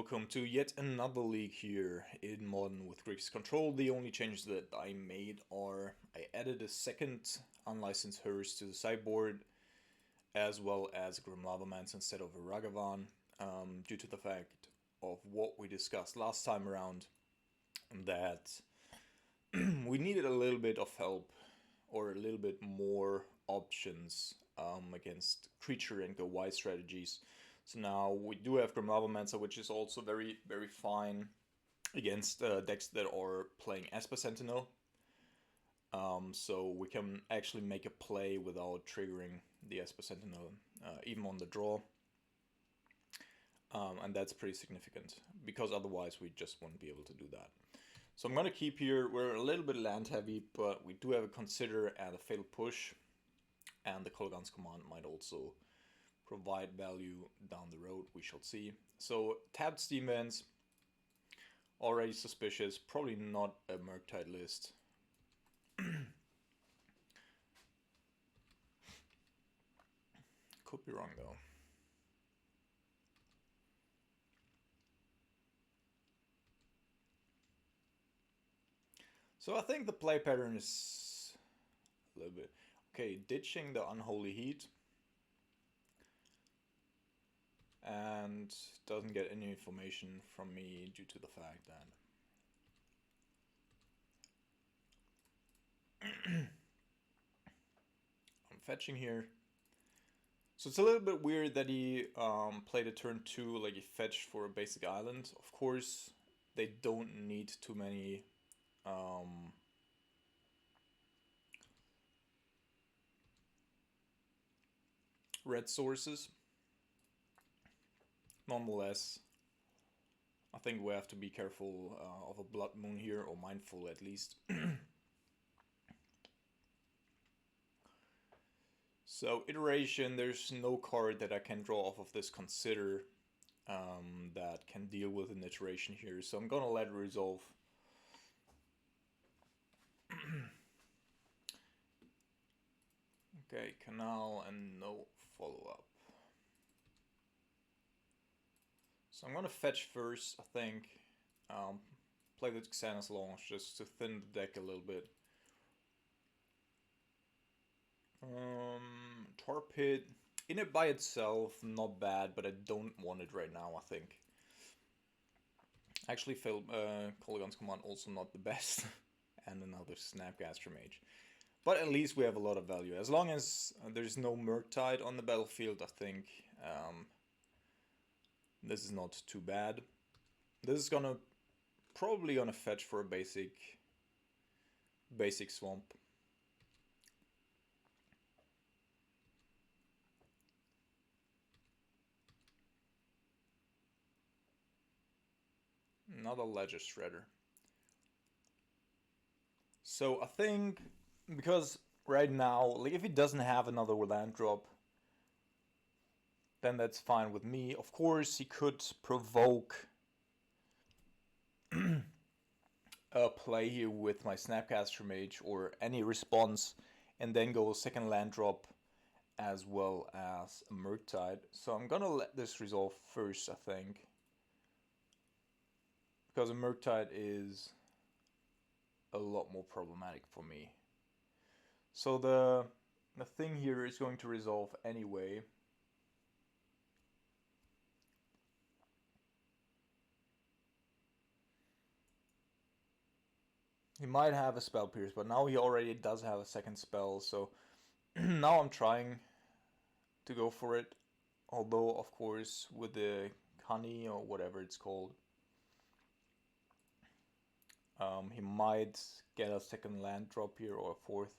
welcome to yet another league here in Modern with Grixis Control. The only changes that I made are I added a second unlicensed Hearse to the sideboard, as well as a Grim Lavamans instead of a Ragavan, due to the fact of what we discussed last time around, that we needed a little bit of help or a little bit more options against creature and go wide strategies. So now we do have Grim Lavamans, which is also very, very fine against decks that are playing Esper Sentinel. So we can actually make a play without triggering the Esper Sentinel, even on the draw. And that's pretty significant, because otherwise we just won't be able to do that. So I'm going to keep here, we're a little bit land heavy, but we do have a Consider and a Fatal Push, and the Kolaghan's Command might also provide value down the road, we shall see. So tapped Steam Vents, already suspicious, probably not a Murktide list. Could be wrong though. So I think the play pattern is a little bit... Okay, ditching the Unholy Heat. And doesn't get any information from me due to the fact that I'm fetching here. So it's a little bit weird that he played a turn 2 like he fetched for a basic island. Of course, they don't need too many red sources. Nonetheless, I think we have to be careful of a Blood Moon here, or mindful at least. So iteration, there's no card that I can draw off of this Consider that can deal with an iteration here, so I'm gonna let it resolve. Okay, Canal and no follow-up. So I'm gonna fetch first, I think. Play the Xana's Launch just to thin the deck a little bit. Tar Pit, in it by itself, not bad, but I don't want it right now, I think. Actually, Kolaghan's Command also not the best. And another Snapcaster Mage. But at least we have a lot of value. As long as there's no Murktide on the battlefield, I think this is not too bad. This is probably gonna fetch for a basic swamp. Another Ledger Shredder. So I think, because right now, like if he doesn't have another land drop, then that's fine with me. Of course, he could provoke a play here with my Snapcaster Mage or any response, and then go second land drop as well as a Murktide. So I'm gonna let this resolve first, I think, because a Murktide is a lot more problematic for me. So the thing here is going to resolve anyway. He might have a Spell Pierce, but now he already does have a second spell, so now I'm trying to go for it. Although, of course, with the Honey or whatever it's called, he might get a second land drop here, or a fourth,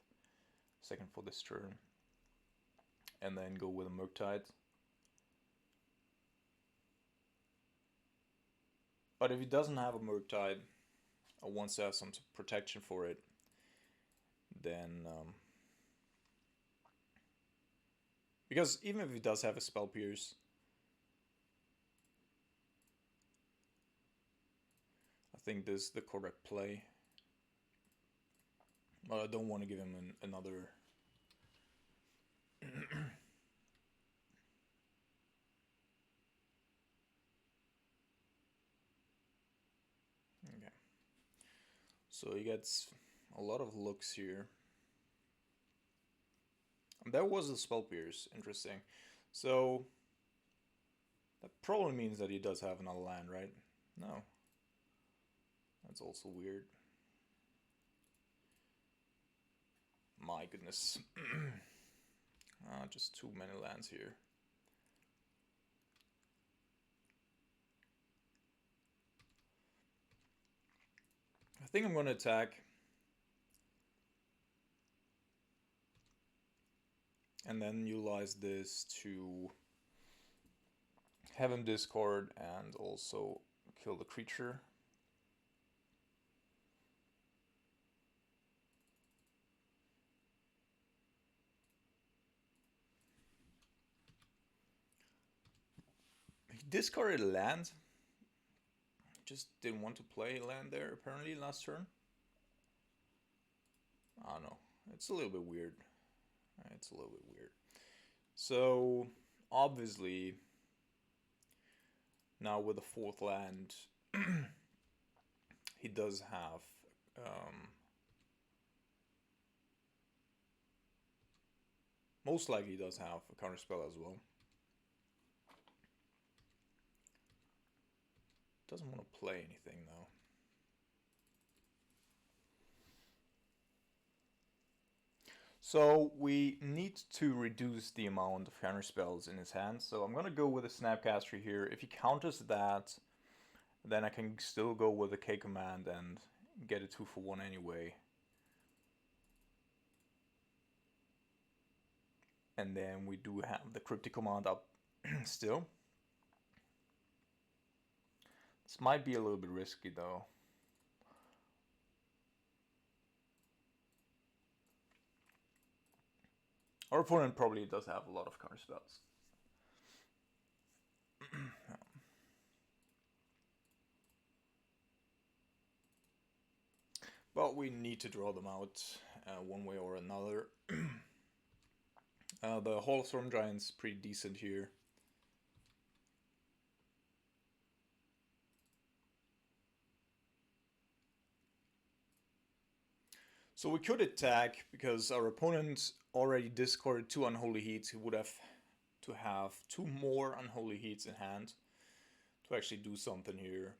second for this turn, and then go with a Murktide. But if he doesn't have a Murktide, or wants to have some protection for it, then because even if he does have a Spell Pierce, I think this is the correct play. But I don't want to give him another So he gets a lot of looks here. There was a spell pierce, interesting. So that probably means that he does have another land, right? No. That's also weird. My goodness. Just too many lands here. I think I'm going to attack. And then utilize this to have him discard and also kill the creature. He discarded a land. Just didn't want to play land there apparently last turn. I don't know. It's a little bit weird. It's a little bit weird. So obviously now with the fourth land, he does have most likely does have a counterspell as well. Doesn't want to play anything though. So we need to reduce the amount of counterspells in his hand. So I'm going to go with a Snapcaster here. If he counters that, then I can still go with a K command and get a 2-for-1 anyway. And then we do have the Cryptic command up still. This might be a little bit risky though. Our opponent probably does have a lot of counterspells. But we need to draw them out one way or another. The Hall of Storm Giant's pretty decent here. So we could attack because our opponent already discarded 2 Unholy Heats. He would have to have 2 more Unholy Heats in hand to actually do something here.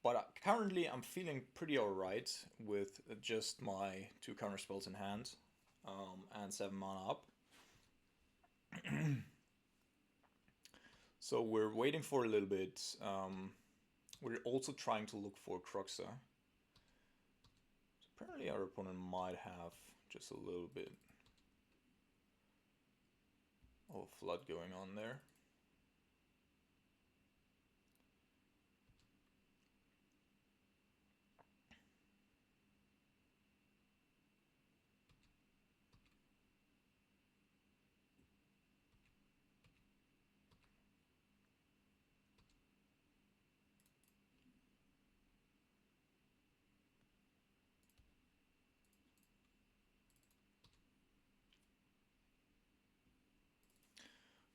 But currently I'm feeling pretty alright with just my 2 counterspells in hand and 7 mana up. So we're waiting for a little bit. We're also trying to look for Croxa. So apparently our opponent might have just a little bit of flood going on there.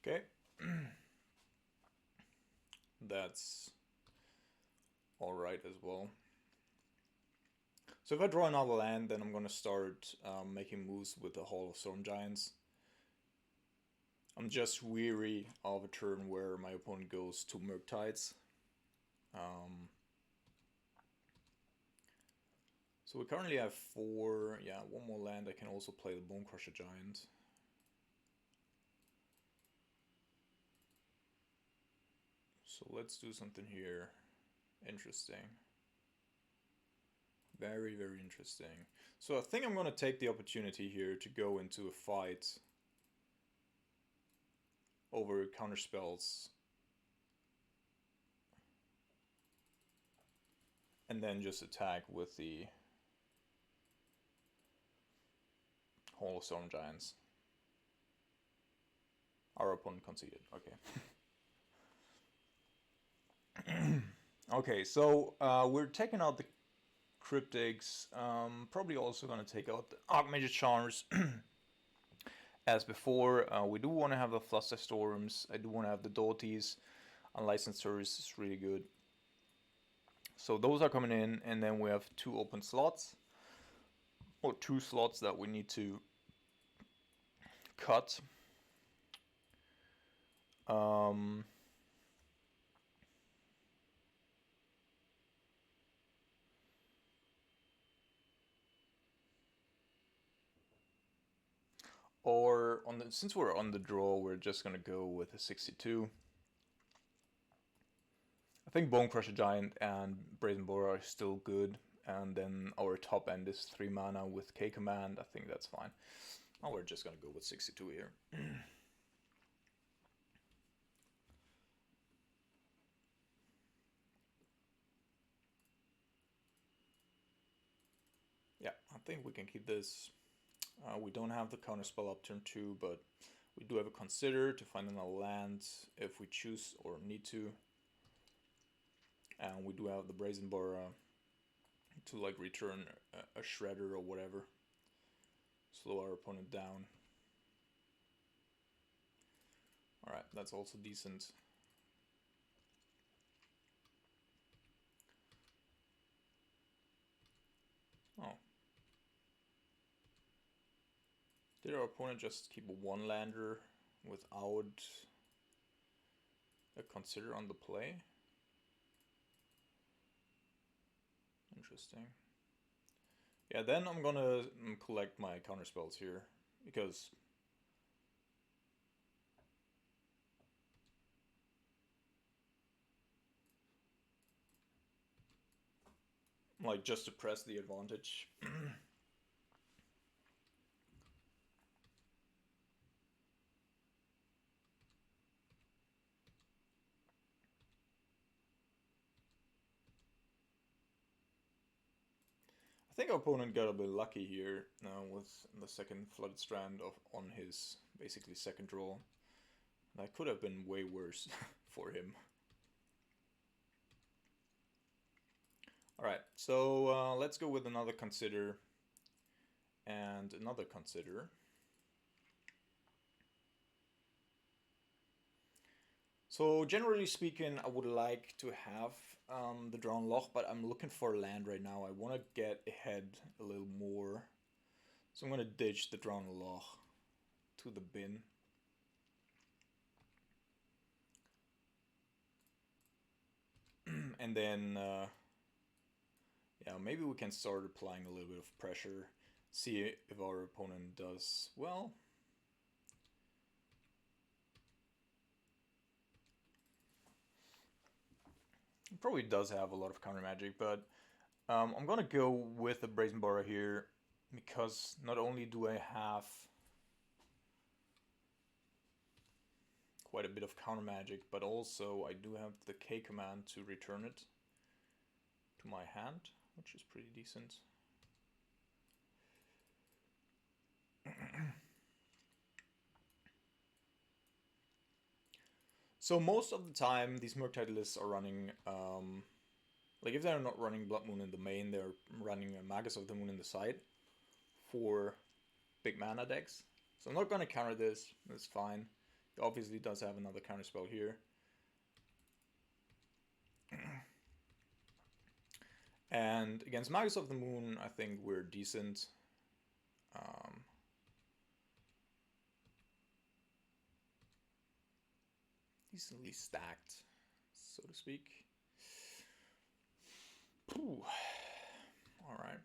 Okay. That's alright as well. So if I draw another land, then I'm going to start making moves with the Hall of Storm Giants. I'm just weary of a turn where my opponent goes 2 Murktides. So we currently have 4, yeah, 1 more land. I can also play the Bone Crusher Giant. So let's do something here. Interesting. Very, very interesting. So I think I'm going to take the opportunity here to go into a fight over counterspells. And then just attack with the Hall of Storm Giants. Our opponent conceded. Okay. Okay, so we're taking out the Cryptics. Probably also going to take out the Archmage Charms. As before, we do want to have the Flusterstorms. I do want to have the Doughties. Unlicensed Tourists is really good. So those are coming in, and then we have 2 open slots. or 2 slots that we need to cut. Um, or on the, since we're on the draw, we're just gonna go with a 62. I think Bone Crusher Giant and Brazen Boar are still good, and then our top end is 3 mana with K Command. I think that's fine. Oh, we're just gonna go with 62 here. Yeah, I think we can keep this. We don't have the counter spell up turn 2, but we do have a Consider to find another land if we choose or need to. And we do have the Brazen Boar to like return a Shredder or whatever. Slow our opponent down. Alright, that's also decent. Oh. Did our opponent just keep a 1-lander without a Consider on the play? Interesting. Yeah, then I'm gonna collect my counter spells here, because like just to press the advantage. I think our opponent got a bit lucky here with the second Flooded Strand on his basically second draw. That could have been way worse for him. Alright, so let's go with another Consider and another Consider. So generally speaking, I would like to have the Drown Loch, but I'm looking for land right now. I want to get ahead a little more. So I'm going to ditch the Drown Loch to the bin. And then, yeah, maybe we can start applying a little bit of pressure. See if our opponent does well. He probably does have a lot of counter magic, but I'm gonna go with the Brazen Boar here, because not only do I have quite a bit of counter magic, but also I do have the K command to return it to my hand, which is pretty decent. So most of the time, these Murktide lists are running, like if they're not running Blood Moon in the main, they're running a Magus of the Moon in the side for big mana decks. So I'm not going to counter this, that's fine. He obviously does have another counter spell here. And against Magus of the Moon, I think we're decent. Decently stacked, so to speak. Alright.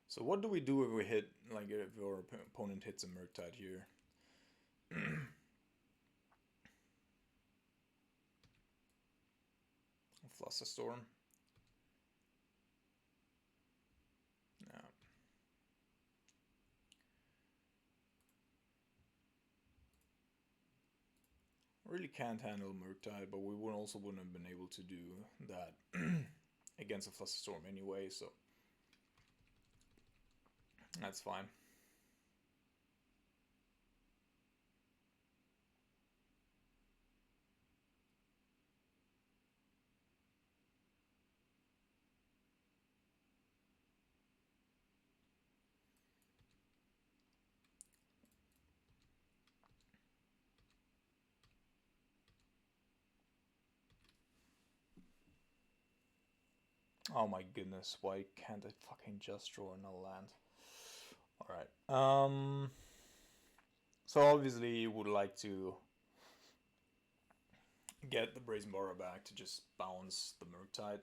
So what do we do if we hit, like if our opponent hits a Murktide here? Flusterstorm. No. Really can't handle Murktide, but we also wouldn't have been able to do that against a Flusterstorm anyway, so that's fine. Oh my goodness, why can't I fucking just draw another land? Alright. So obviously you would like to get the Brazen Borrow back to just bounce the Murktide.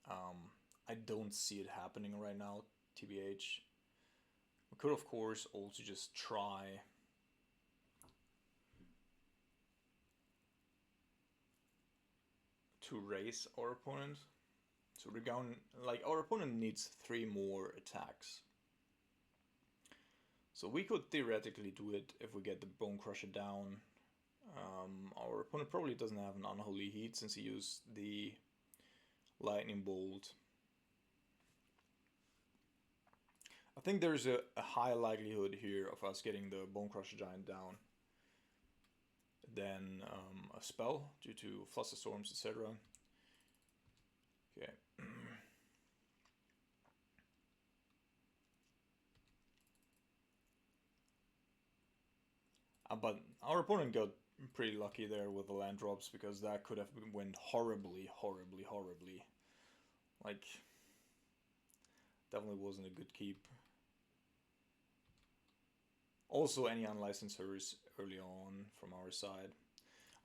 I don't see it happening right now, TBH. We could of course also just try to raise our opponent. So we're going, like, our opponent needs 3 more attacks. So we could theoretically do it if we get the Bone Crusher down. Our opponent probably doesn't have an Unholy Heat since he used the Lightning Bolt. I think there's a high likelihood here of us getting the Bone Crusher Giant down than a spell due to Flusterstorms, etc. Okay. But our opponent got pretty lucky there with the land drops, because that could have went horribly, horribly, horribly. Like, definitely wasn't a good keep. Also, any unlicensed hers early on from our side.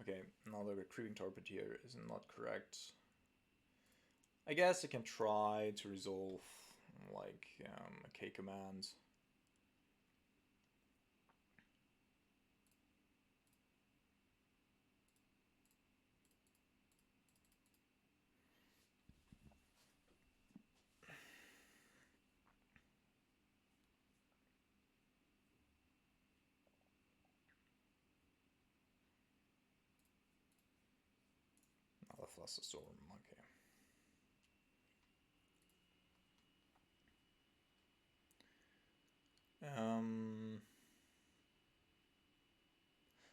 Okay, now the Creeping Torpid here is not correct. I guess I can try to resolve, like, a K command. Another Flusterstorm, okay.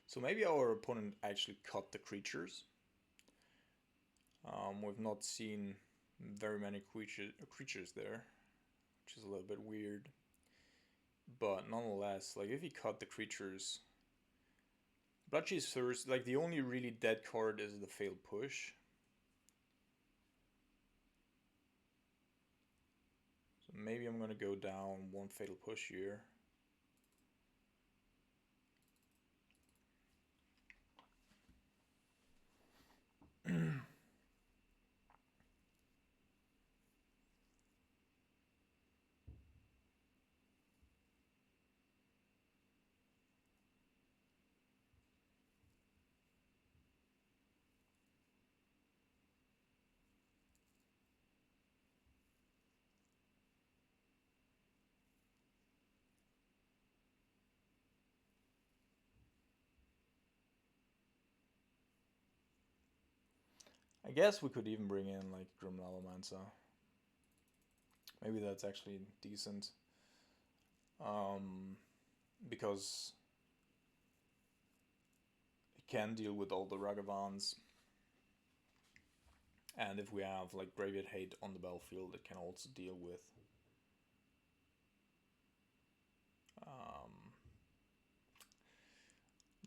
So maybe our opponent actually cut the creatures. We've not seen very many creatures there, which is a little bit weird. But nonetheless, like, if he cut the creatures, Bloodcheese Thirst, like, the only really dead card is the Failed Push. So maybe I'm gonna go down 1 Fatal Push here. I guess we could even bring in, like, Grim Lavamancer. Maybe that's actually decent. Because it can deal with all the Ragavans. And if we have, like, Graveyard Hate on the battlefield, it can also deal with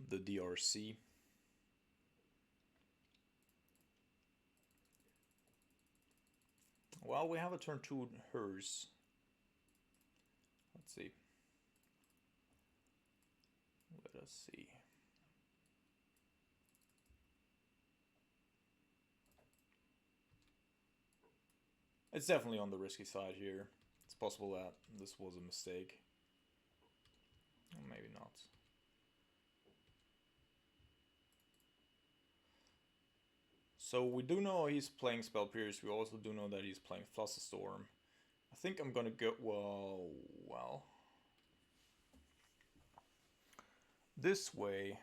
the DRC. Well, we have a turn 2 hers. Let's see. Let us see. It's definitely on the risky side here. It's possible that this was a mistake. Or maybe not. So we do know he's playing Spell Pierce. We also do know that he's playing Flusterstorm. I think I'm gonna go... well... This way...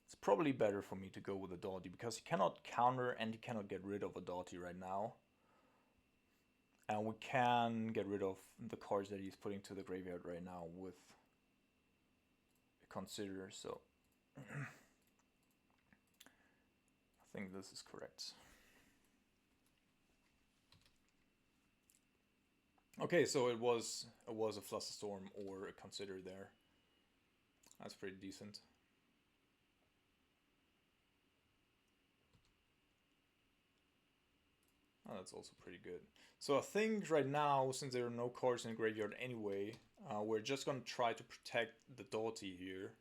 It's probably better for me to go with a Doughty, because he cannot counter and he cannot get rid of a Doughty right now. And we can get rid of the cards that he's putting to the graveyard right now with a Consider, so... I think this is correct. Okay, so it was a Flusterstorm or a Consider there. That's pretty decent. Oh, that's also pretty good. So I think right now, since there are no cards in the graveyard anyway, we're just gonna try to protect the Doughty here.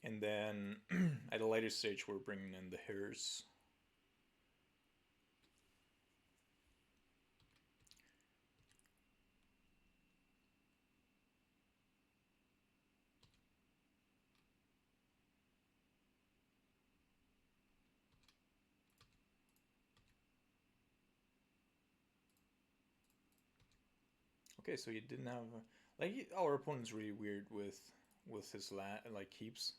And then at a later stage, we're bringing in the Hearse. Okay, so you didn't have like our opponent's really weird with his like keeps.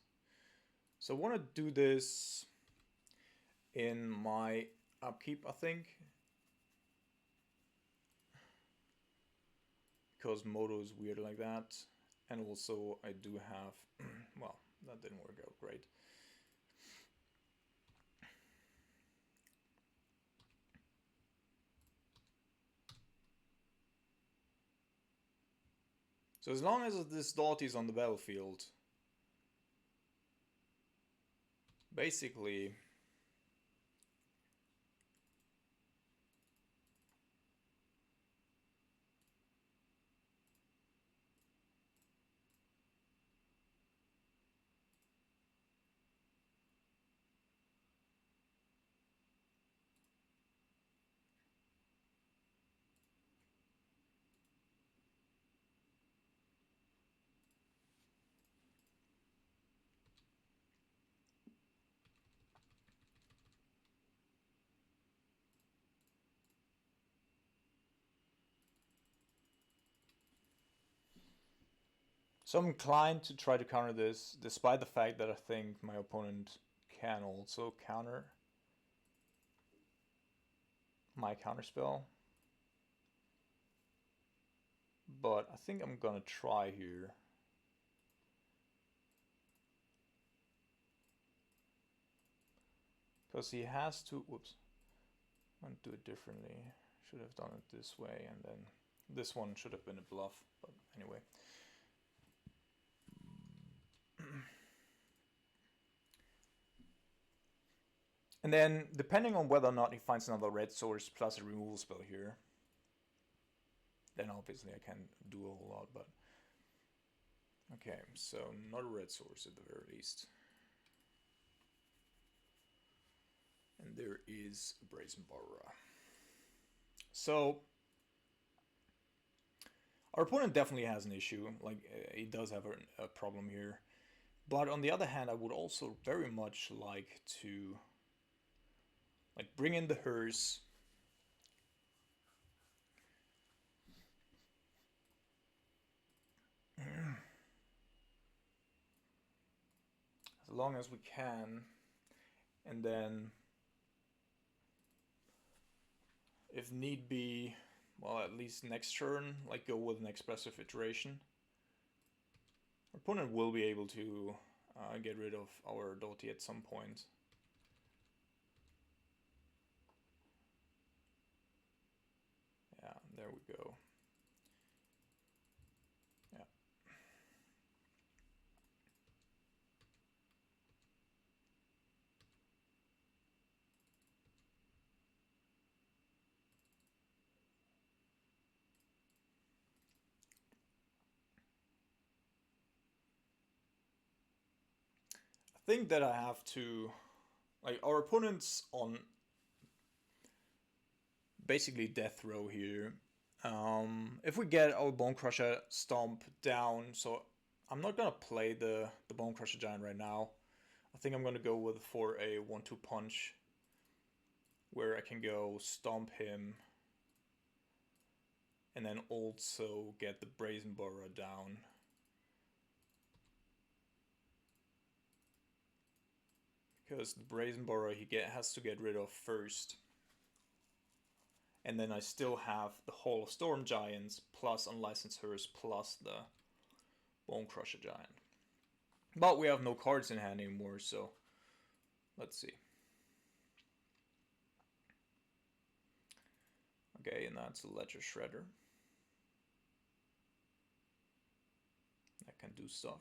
So I want to do this in my upkeep, I think, because Moto is weird like that, and also I do have well, that didn't work out great. So as long as this Doughty is on the battlefield, basically so I'm inclined to try to counter this, despite the fact that I think my opponent can also counter my counterspell. But I think I'm gonna try here. Because he has to, whoops, I'm gonna do it differently. Should have done it this way, and then this one should have been a bluff, but anyway. And then, depending on whether or not he finds another red source plus a removal spell here, then obviously I can do a whole lot, but... Okay, so not a red source at the very least. And there is a Brazen Borrower. So, our opponent definitely has an issue, like he does have a problem here. But on the other hand, I would also very much like to bring in the Hearse. As long as we can. And then, if need be, well, at least next turn, go with an expressive iteration. Our opponent will be able to get rid of our Doughty at some point. Yeah, there we go. Yeah. I think that I have to... our opponent's on basically death row here. If we get our Bone Crusher Stomp down, so I'm not gonna play the Bone Crusher Giant right now. I think I'm gonna go for a 1-2 punch, where I can go stomp him, and then also get the Brazen Borrower down. Because the Brazen Borrower has to get rid of first. And then I still have the Hall of Storm Giants, plus Unlicensed Hearse, plus the Bone Crusher Giant. But we have no cards in hand anymore, so let's see. Okay, and that's a Ledger Shredder. That can do stuff.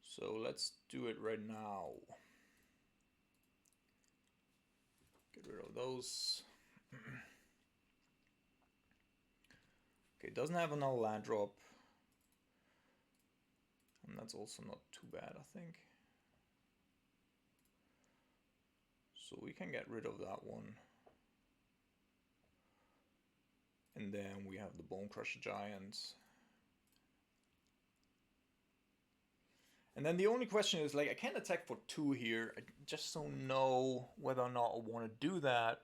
So let's do it right now. Get rid of those. Okay, doesn't have another land drop. And that's also not too bad, I think. So we can get rid of that one. And then we have the Bone Crusher Giant. And then the only question is, like, I can't attack for 2 here. I just don't know whether or not I want to do that.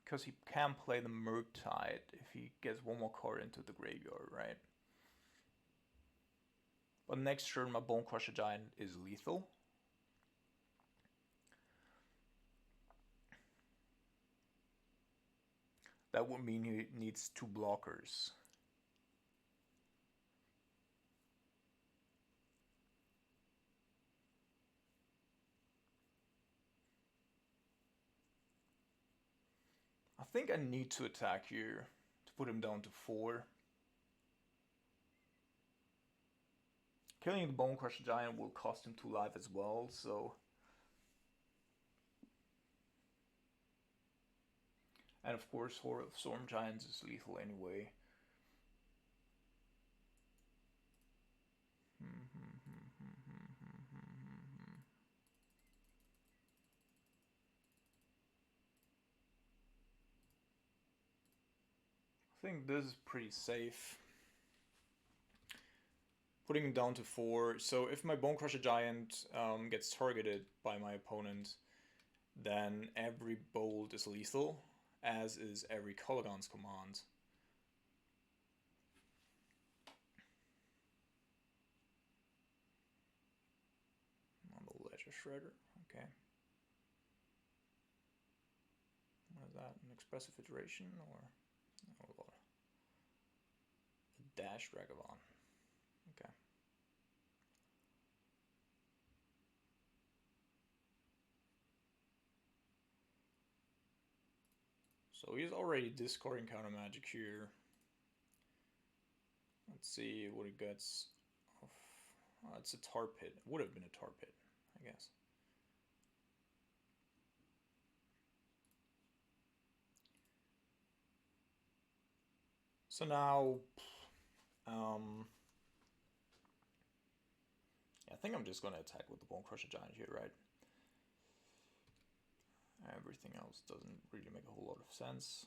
Because he can play the Murktide if he gets one more card into the graveyard, right? But next turn, my Bone Crusher Giant is lethal. That would mean he needs 2 blockers. I think I need to attack here to put him down to 4. Killing the Bone Crusher Giant will cost him 2 life as well, so... And of course, Horde of Storm Giants is lethal anyway. I think this is pretty safe. Putting him down to 4. So if my Bone Crusher Giant gets targeted by my opponent, then every bolt is lethal, as is every Kolaghan's command. On the Ledger Shredder, okay. What is that, an Expressive Iteration, or a Dash Dragavon? Okay. So he's already discarding counter magic here. Let's see what he gets. Oh, it's a tar pit. It would have been a tar pit, I guess. So now, I think I'm just going to attack with the Bone Crusher Giant here, right? Everything else doesn't really make a whole lot of sense.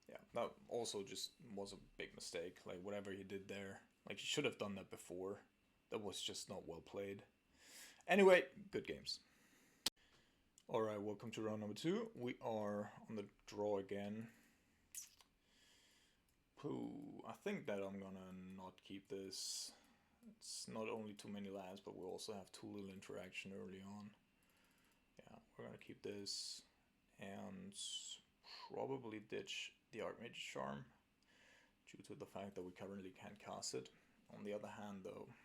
Yeah, that also just was a big mistake. Like, whatever he did there, like, he should have done that before. That was just not well played. Anyway, good games. Alright, welcome to round number 2. We are on the draw again. Ooh, I think that I'm gonna not keep this. It's not only too many lands, but we also have too little interaction early on. Yeah, we're gonna keep this and probably ditch the Archmage Charm due to the fact that we currently can't cast it. On the other hand, though,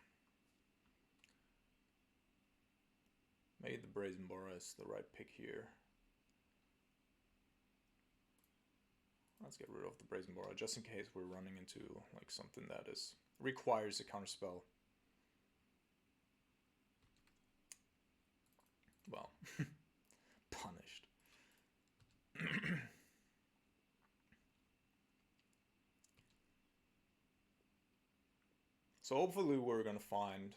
maybe the Brazen Boar is the right pick here. Let's get rid of the Brazen Boar just in case we're running into like something that requires a counterspell. Well, punished. So hopefully we're gonna find...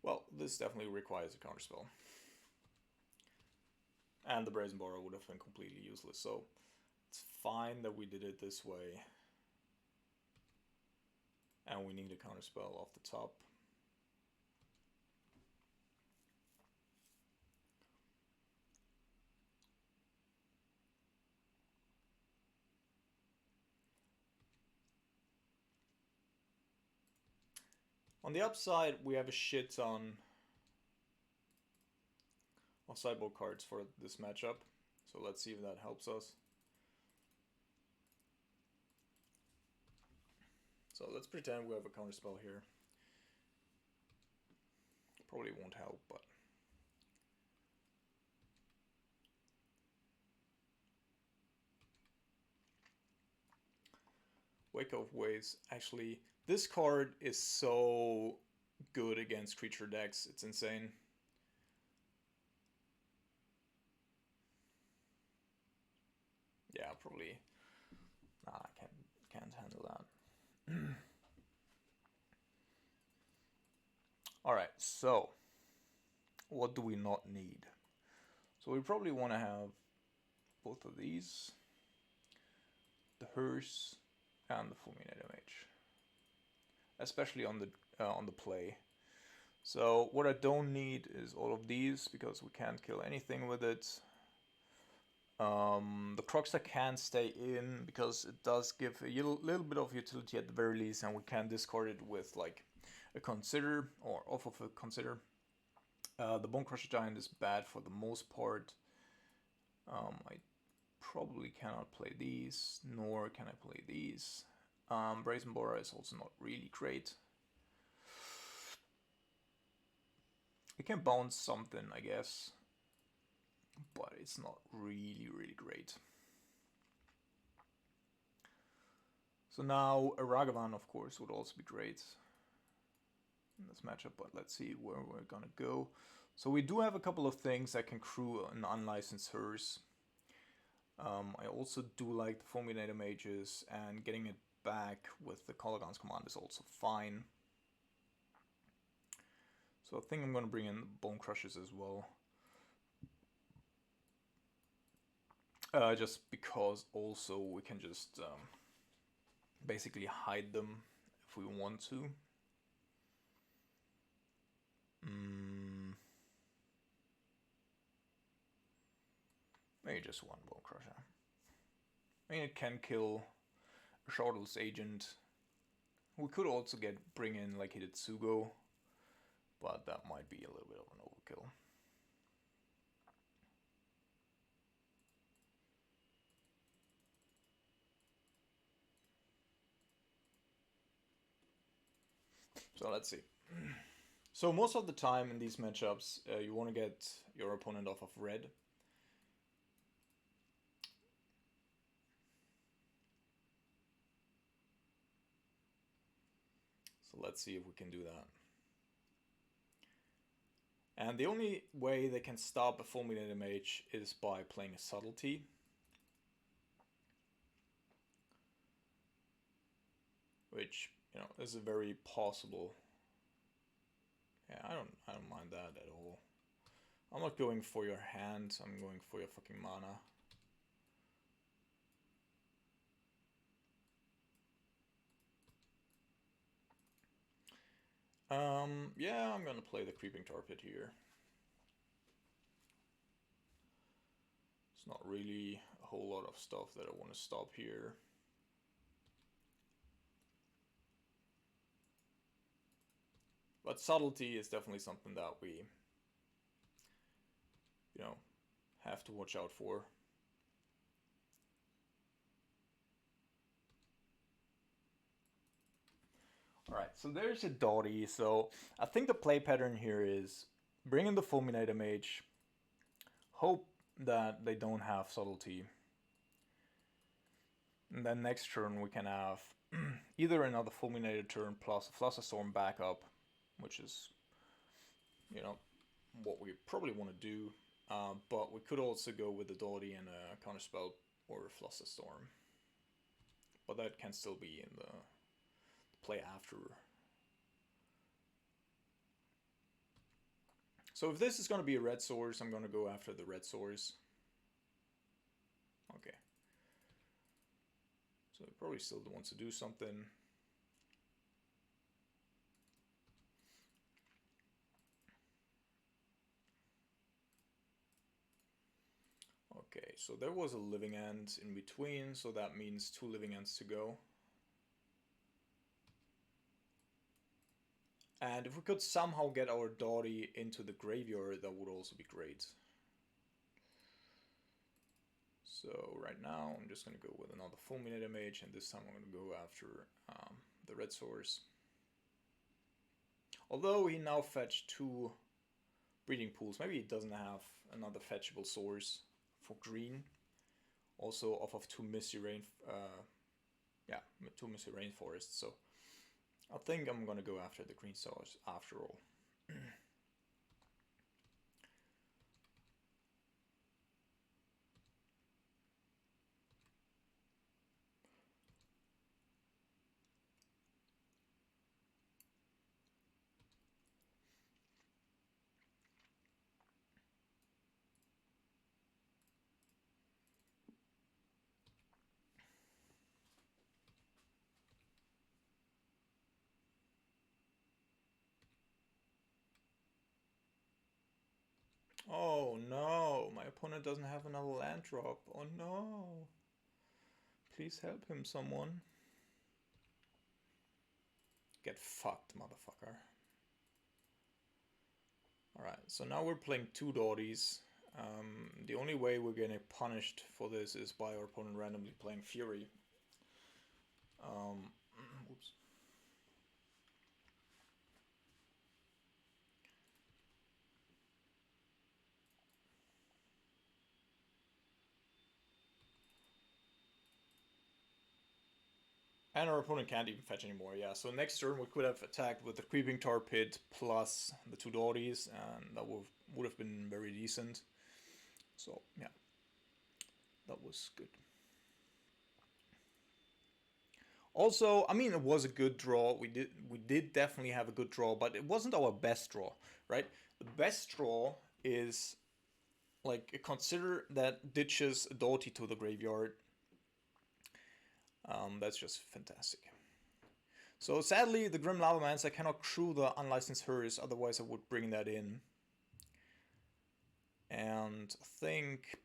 Well, this definitely requires a counterspell. And the Brazen Boar would have been completely useless, so it's fine that we did it this way. And we need a counterspell off the top. On the upside, we have a shit ton of sideboard cards for this matchup. So let's see if that helps us. So let's pretend we have a counterspell here. Probably won't help, but... Wake of Waves. Actually, this card is so good against creature decks. It's insane. Yeah, probably. Nah, I can't handle that. Alright, so what do we not need? So we probably want to have both of these. The Hearse and the Fulminator Mage. Especially on the play. So what I don't need is all of these because we can't kill anything with it. The Croxter can stay in because it does give a little bit of utility at the very least, and we can discard it with like a Consider or off of a Consider. The Bone Crusher Giant is bad for the most part. I probably cannot play these, nor can I play these. Brazen Borer is also not really great. We can bounce something, I guess, but it's not really great. So now a Ragavan, of course, would also be great in this matchup, but let's see where we're gonna go. So we do have a couple of things that can crew an unlicensed Hearse. I also do like the Fulminator Mages, and getting it back with the Kolaghan's command is also fine. So I think I'm going to bring in Bone Crushers as well. Just because also we can just basically hide them if we want to. Maybe just one Bone Crusher. I mean, it can kill a Shardless Agent. We could also bring in like Hidetsugo, but that might be a little bit of an overkill. So let's see. So most of the time in these matchups, you want to get your opponent off of red. So let's see if we can do that. And the only way they can stop a Fulminator Mage is by playing a Subtlety. Which, you know, is a very possible. Yeah, I don't mind that at all. I'm not going for your hand, I'm going for your fucking mana. Yeah, I'm gonna play the Creeping Tar Pit here. It's not really a whole lot of stuff that I want to stop here. But Subtlety is definitely something that we, you know, have to watch out for. Alright, so there's a Dottie. So I think the play pattern here is bring in the Fulminator Mage, hope that they don't have Subtlety, and then next turn we can have either another Fulminator turn plus a Flusterstorm backup, which is, you know, what we probably want to do. But we could also go with the Dottie and a Counterspell or a Flusterstorm. But that can still be in the play after. So if this is going to be a red source, I'm going to go after the red source. Okay. So it probably still wants to do something. Okay, so there was a living end in between, so that means 2 living ends to go. And if we could somehow get our Dottie into the graveyard, that would also be great. So right now I'm just going to go with another Fulminator Mage, and this time I'm going to go after the red source. Although he now fetched 2 breeding pools. Maybe he doesn't have another fetchable source for green. Also off of 2 misty rain, 2 misty rainforests. So I think I'm gonna go after the green source after all. Oh no, my opponent doesn't have another land drop. Oh no. Please help him, someone. Get fucked, motherfucker. Alright, so now we're playing 2 Dotties. The only way we're getting punished for this is by our opponent randomly playing Fury. Oops. And our opponent can't even fetch anymore, yeah. So next turn we could have attacked with the Creeping Tar Pit plus the 2 Dotties, and that would have been very decent. So, yeah. That was good. Also, I mean, it was a good draw. We did definitely have a good draw, but it wasn't our best draw, right? The best draw is, like, consider that ditches a Doty to the graveyard. That's just fantastic. So sadly, the Grim Lava Mans, I cannot crew the Unlicensed Hers, otherwise I would bring that in. And I think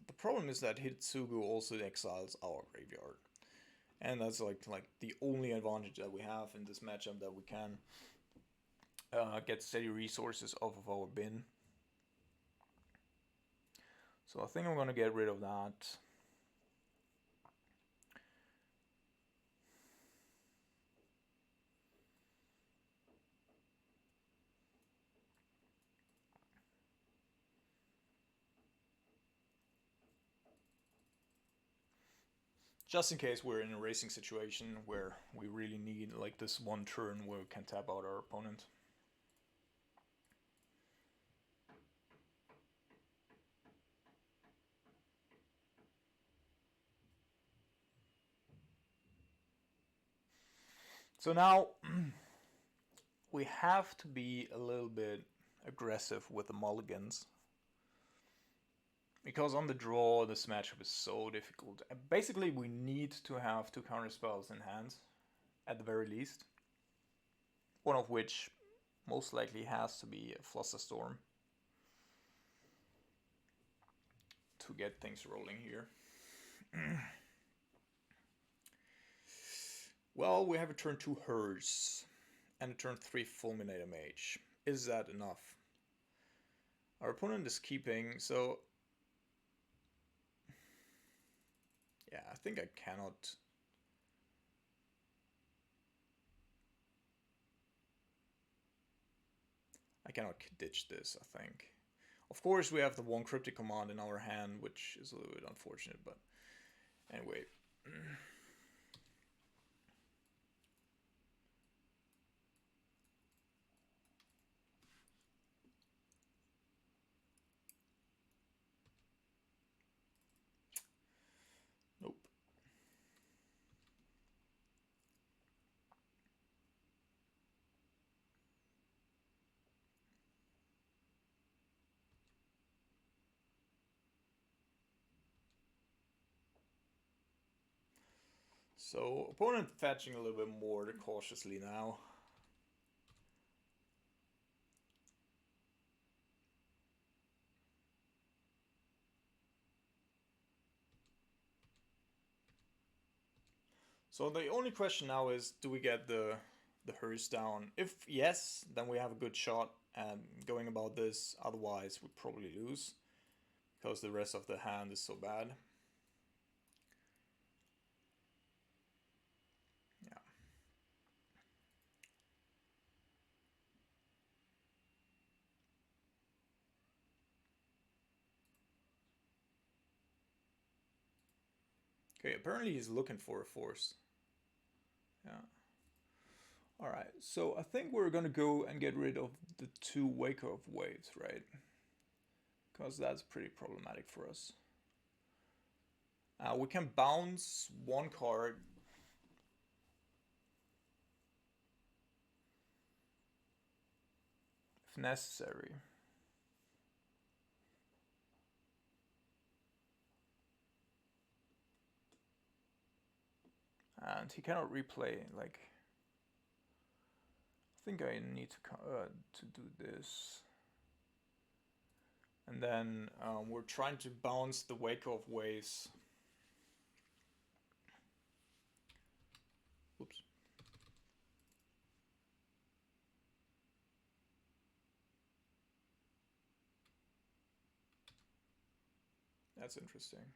the problem is that Hitsugu also exiles our graveyard. And that's like the only advantage that we have in this matchup, that we can get steady resources off of our bin. So I think I'm gonna get rid of that. Just in case we're in a racing situation where we really need like this one turn where we can tap out our opponent. So now we have to be a little bit aggressive with the mulligans. Because on the draw, this matchup is so difficult. Basically, we need to have 2 counter spells in hand, at the very least. One of which most likely has to be a Flusterstorm to get things rolling here. Well, we have a turn 2 Hers and a turn 3 Fulminator Mage. Is that enough? Our opponent is keeping, so yeah, I think I cannot. I cannot ditch this, I think. Of course, we have the 1 Cryptic Command in our hand, which is a little bit unfortunate, but anyway. Nope. So, opponent fetching a little bit more cautiously now. So the only question now is, do we get the Hers down? If yes, then we have a good shot at going about this. Otherwise, we probably lose, because the rest of the hand is so bad. Yeah. Okay, apparently he's looking for a force. Yeah. Alright, so I think we're gonna go and get rid of the 2 wake-up waves, right? Because that's pretty problematic for us. We can bounce 1 card. If necessary. And he cannot replay, like... I think I need to do this. And then we're trying to bounce the wake-off waves. Oops. That's interesting.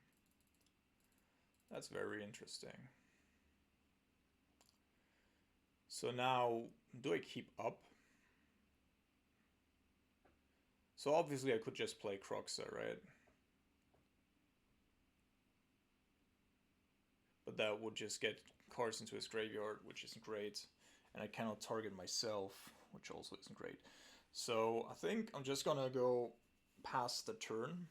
That's very interesting. So now, do I keep up? So obviously I could just play Croxa, right? But that would just get cards into his graveyard, which isn't great. And I cannot target myself, which also isn't great. So I think I'm just gonna go past the turn.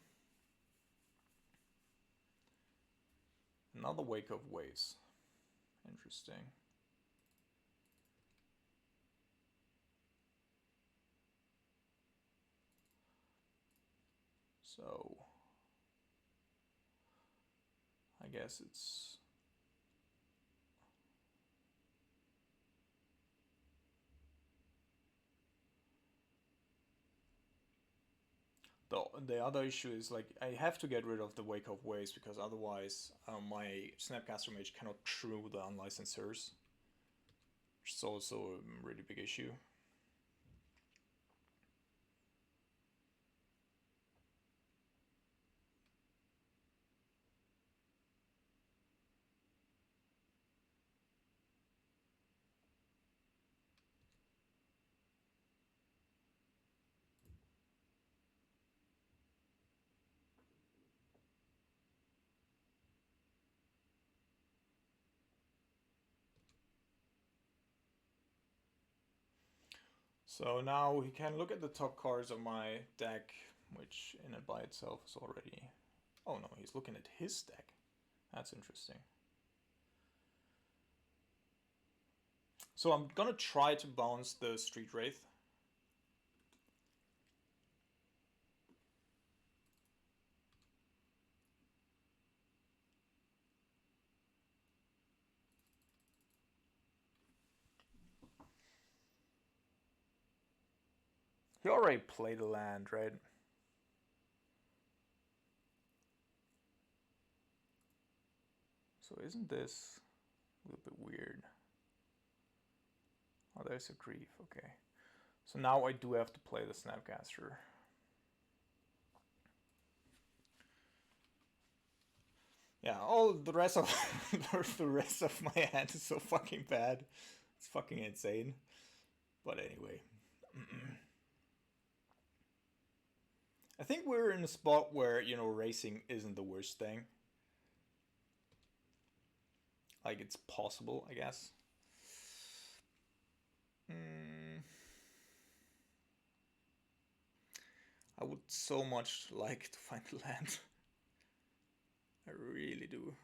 Another Wake of Waves. Interesting. So I guess it's... The other issue is, like, I have to get rid of the Wake of Waves because otherwise my Snapcaster Mage cannot true the unlicensed Hearse, which is also a really big issue. So now he can look at the top cards of my deck, which in and by itself is already... Oh no, he's looking at his deck. That's interesting. So I'm gonna try to bounce the Street Wraith. He already played a land, right? So isn't this a little bit weird? Oh, there's a Grief, okay. So now I do have to play the Snapcaster. Yeah, all the rest of the rest of my hand is so fucking bad. It's fucking insane. But anyway. I think we're in a spot where, you know, racing isn't the worst thing. Like, it's possible, I guess. I would so much like to find land. I really do.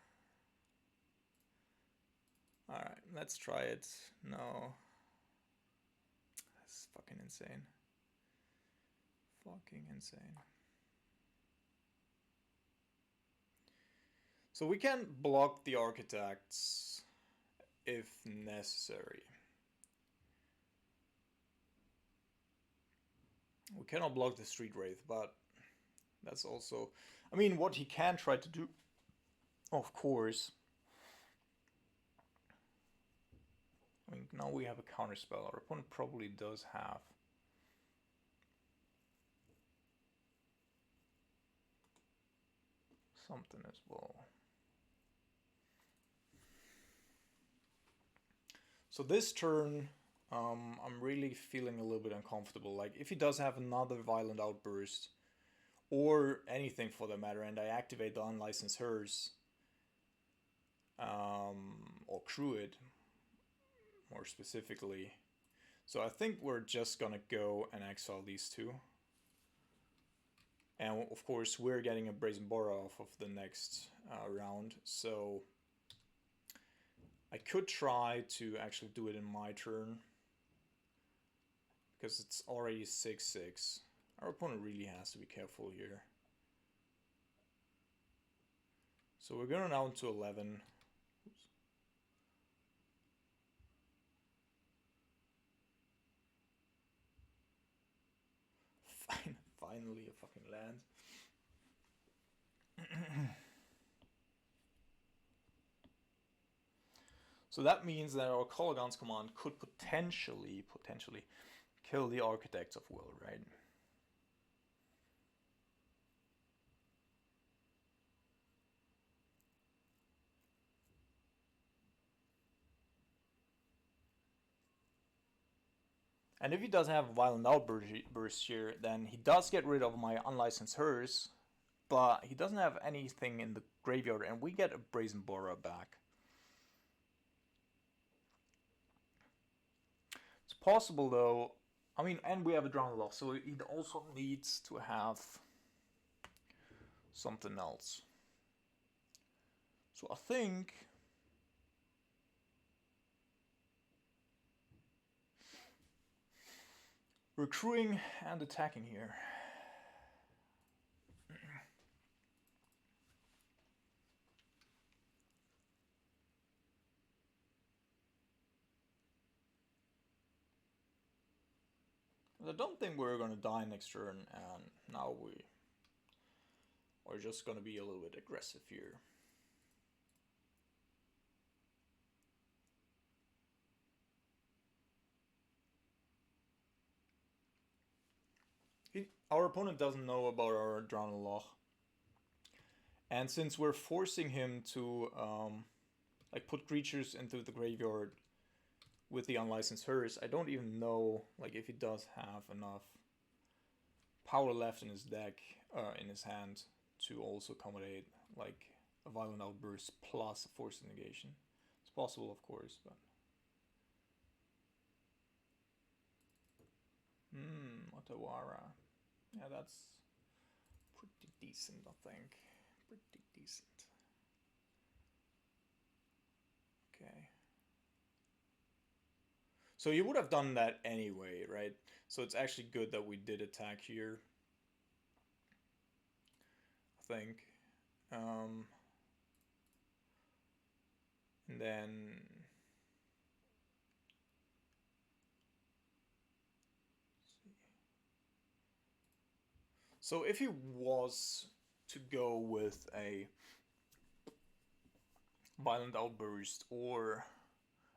Alright, let's try it. No. That's fucking insane. Fucking insane. So we can block the Architects if necessary. We cannot block the Street Wraith, but that's also... I mean, what he can try to do, of course... I mean, now we have a counterspell. Our opponent probably does have... something as well. So this turn, I'm really feeling a little bit uncomfortable. Like, if he does have another Violent Outburst, or anything for that matter, and I activate the Unlicensed Hearse, or crew it more specifically. So I think we're just gonna go and exile these two. And of course we're getting a Brazen Boar off of the next round, so I could try to actually do it in my turn, because it's already 6-6. Our opponent really has to be careful here. So we're going down to 11. Oops. Finally a fucking land. So that means that our Kolaghan's command could potentially kill the Architects of Will, right? And if he doesn't have a Violent Outburst here, then he does get rid of my Unlicensed Hers, but he doesn't have anything in the graveyard, and we get a Brazen Boar back. It's possible though, I mean, and we have a Drown Loss, so it also needs to have something else. So I think recruiting and attacking here. I don't think we're gonna die next turn, and now we're just gonna be a little bit aggressive here. Our opponent doesn't know about our Drown Loch, and since we're forcing him to like put creatures into the graveyard with the Unlicensed Hers, I don't even know like if he does have enough power left in his deck, in his hand, to also accommodate like a Violent Outburst plus a Force Negation. It's possible, of course, but Otawara. Yeah, that's pretty decent, I think. Pretty decent. Okay. So you would have done that anyway, right? So it's actually good that we did attack here, I think. And then... So if he was to go with a Violent Outburst or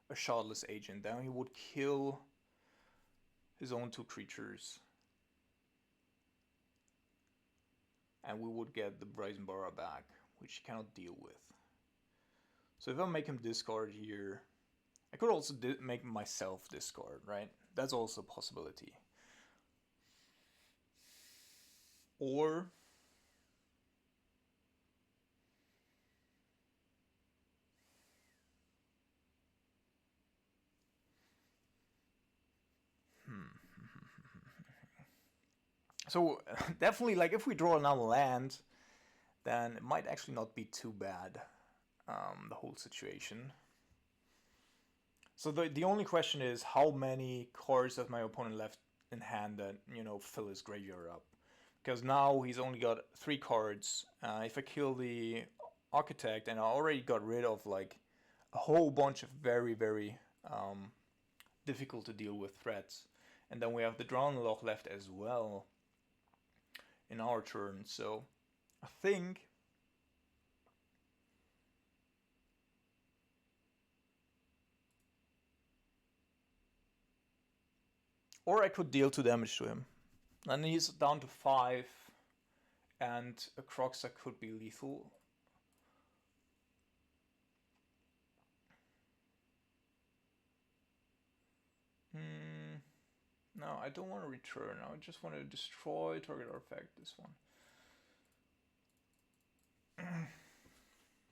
a Shardless Agent, then he would kill his own two creatures, and we would get the Brazen Boar back, which he cannot deal with. So if I make him discard here, I could also make myself discard, right? That's also a possibility. Or so definitely, like, if we draw another land, then it might actually not be too bad, the whole situation. So the only question is, how many cards does my opponent left in hand that, you know, fill his graveyard up? Because now he's only got 3 cards. If I kill the Architect, and I already got rid of like a whole bunch of very, very difficult to deal with threats. And then we have the Drown Loch left as well in our turn. So I think or I could deal 2 damage to him. And he's down to 5, and a Croxa could be lethal. No, I don't want to return. I just want to destroy target artifact, this one.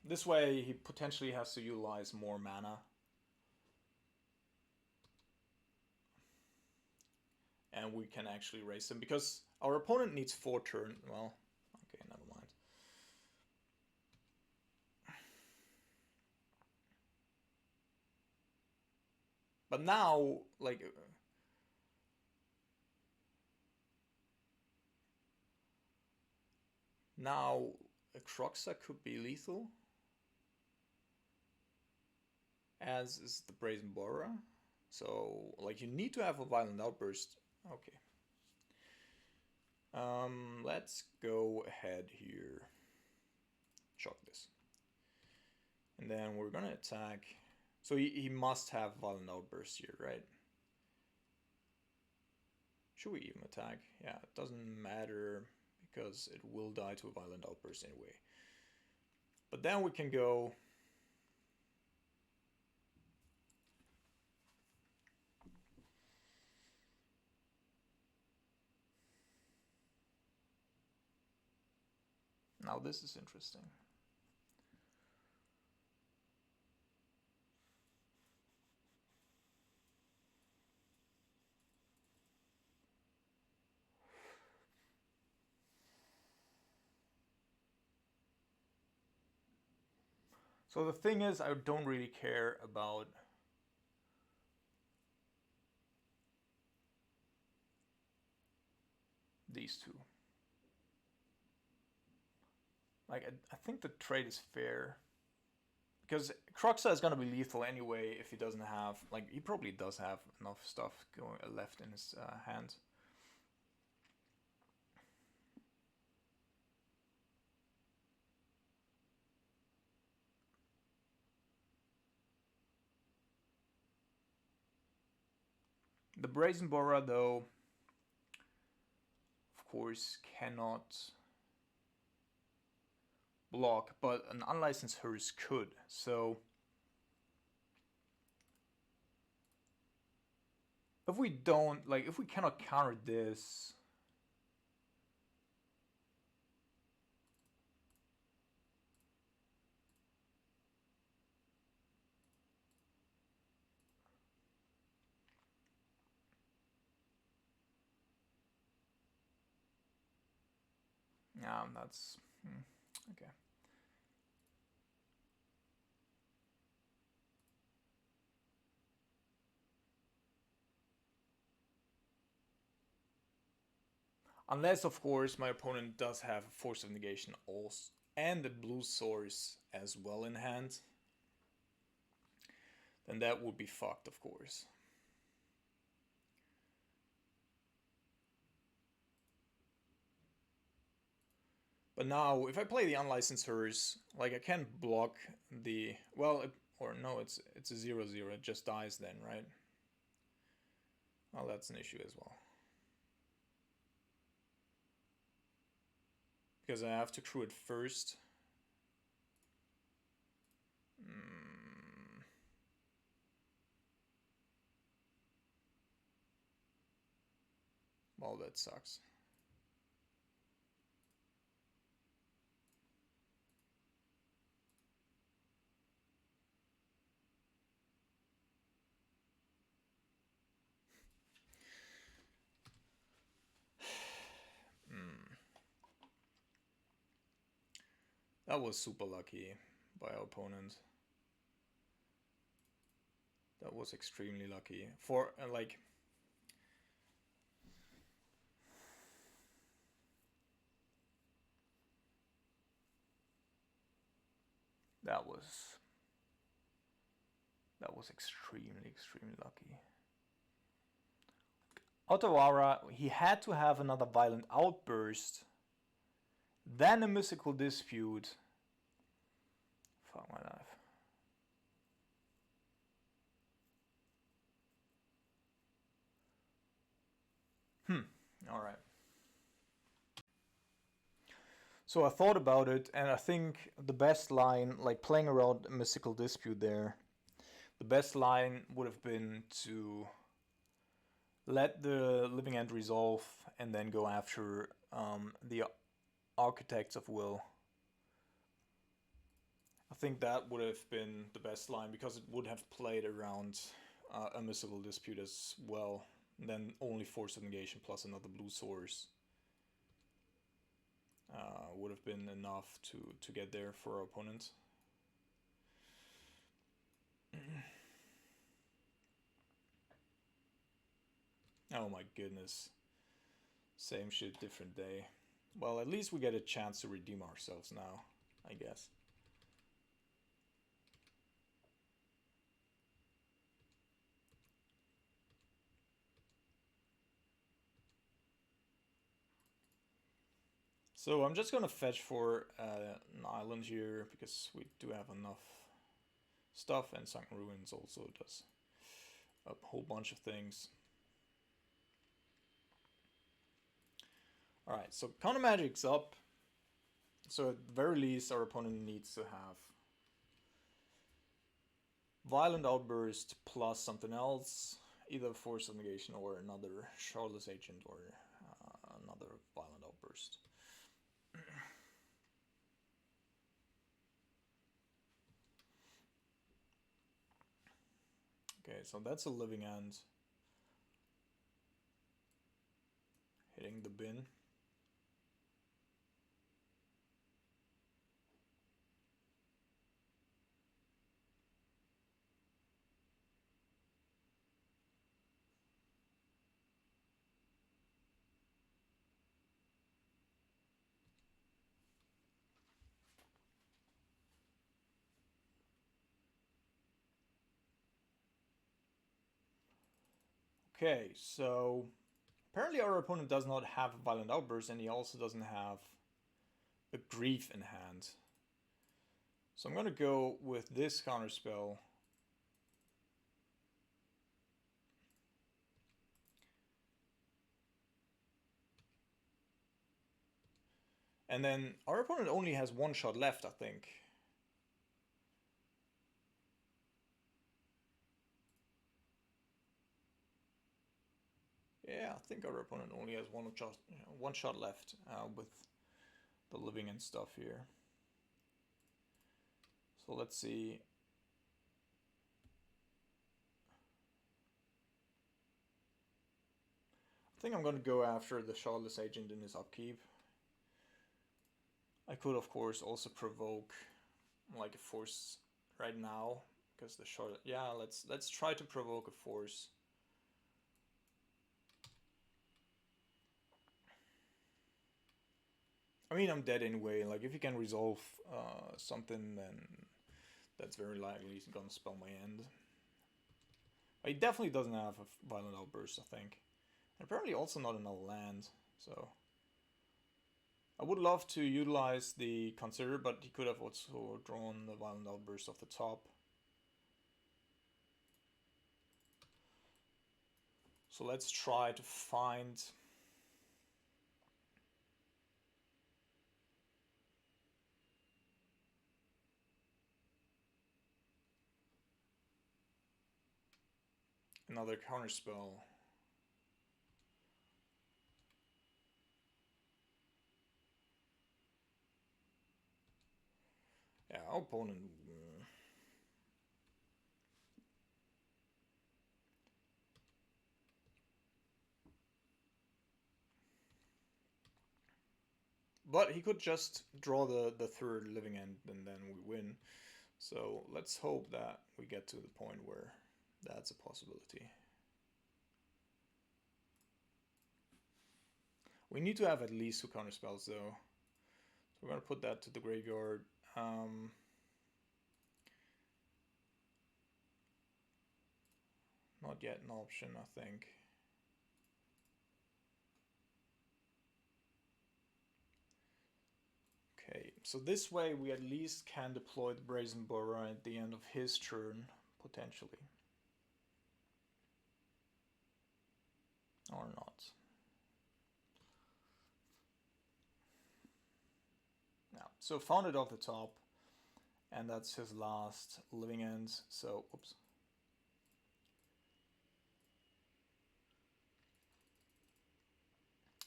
This way he potentially has to utilize more mana. And we can actually raise him, because our opponent needs 4 turns. Well, okay, never mind. But now, like... Now, a Croxa could be lethal. As is the Brazen Borer. So, like, you need to have a Violent Outburst. Okay. Let's go ahead here. Shock this. And then we're gonna attack. So he must have Violent Outburst here, right? Should we even attack? Yeah, it doesn't matter because it will die to a Violent Outburst anyway. But then we can go... Now this is interesting. So the thing is, I don't really care about these two. Like, I think the trade is fair. Because Croxa is gonna be lethal anyway if he doesn't have... Like, he probably does have enough stuff going left in his hand. The Brazen Borer, though, of course, cannot block, but an unlicensed Hearse could. So if we don't, like, if we cannot counter this, yeah, that's okay. Unless, of course, my opponent does have a Force of Negation also, and the blue source as well in hand, then that would be fucked, of course. But now, if I play the unlicensed Hearse, like, I can't block the... Well, or no, it's a 0/0. It just dies then, right? Well, that's an issue as well. Because I have to crew it first. Well, that sucks. That was super lucky by our opponent. That was extremely lucky. For, like... That was extremely, extremely lucky. Otawara, he had to have another Violent Outburst, then a Mystical Dispute. Fuck my life. Alright. So I thought about it, and I think the best line, like playing around a Mystical Dispute there, the best line would have been to let the Living End resolve and then go after the Architects of Will. I think that would have been the best line because it would have played around a mystical dispute as well. And then only force of negation plus another blue source would have been enough to get there for our opponent. Oh my goodness. Same shit, different day. Well, at least we get a chance to redeem ourselves now, I guess. So I'm just gonna fetch for an island here because we do have enough stuff, and Sunken Ruins also does a whole bunch of things. Alright, so counter magic's up. So at the very least our opponent needs to have Violent Outburst plus something else, either Force of Negation or another Shardless Agent or another Violent Outburst. Okay, so that's a Living End. Hitting the bin. Okay, so apparently our opponent does not have a Violent Outburst, and he also doesn't have a Grief in hand. So I'm going to go with this counterspell. And then our opponent only has one shot left, I think. Yeah, I think our opponent only has one shot left with the living and stuff here. So let's see. I think I'm going to go after the Shardless Agent in his upkeep. I could, of course, also provoke like a force right now because the shard. Yeah, let's try to provoke a force. I mean, I'm dead anyway. Like, if he can resolve something, then that's very likely he's gonna spell my end. He definitely doesn't have a Violent Outburst, I think. And apparently also not another land, so... I would love to utilize the Consider, but he could have also drawn the Violent Outburst off the top. So let's try to find... another counterspell. Yeah, our opponent... But he could just draw the third living end and then we win. So let's hope that we get to the point where that's a possibility. We need to have at least 2 counterspells though. So we're going to put that to the graveyard. Not yet an option, I think. Okay, so this way we at least can deploy the Brazen Borer at the end of his turn, potentially. Or not. Now, so found it off the top, and that's his last living end, so, oops.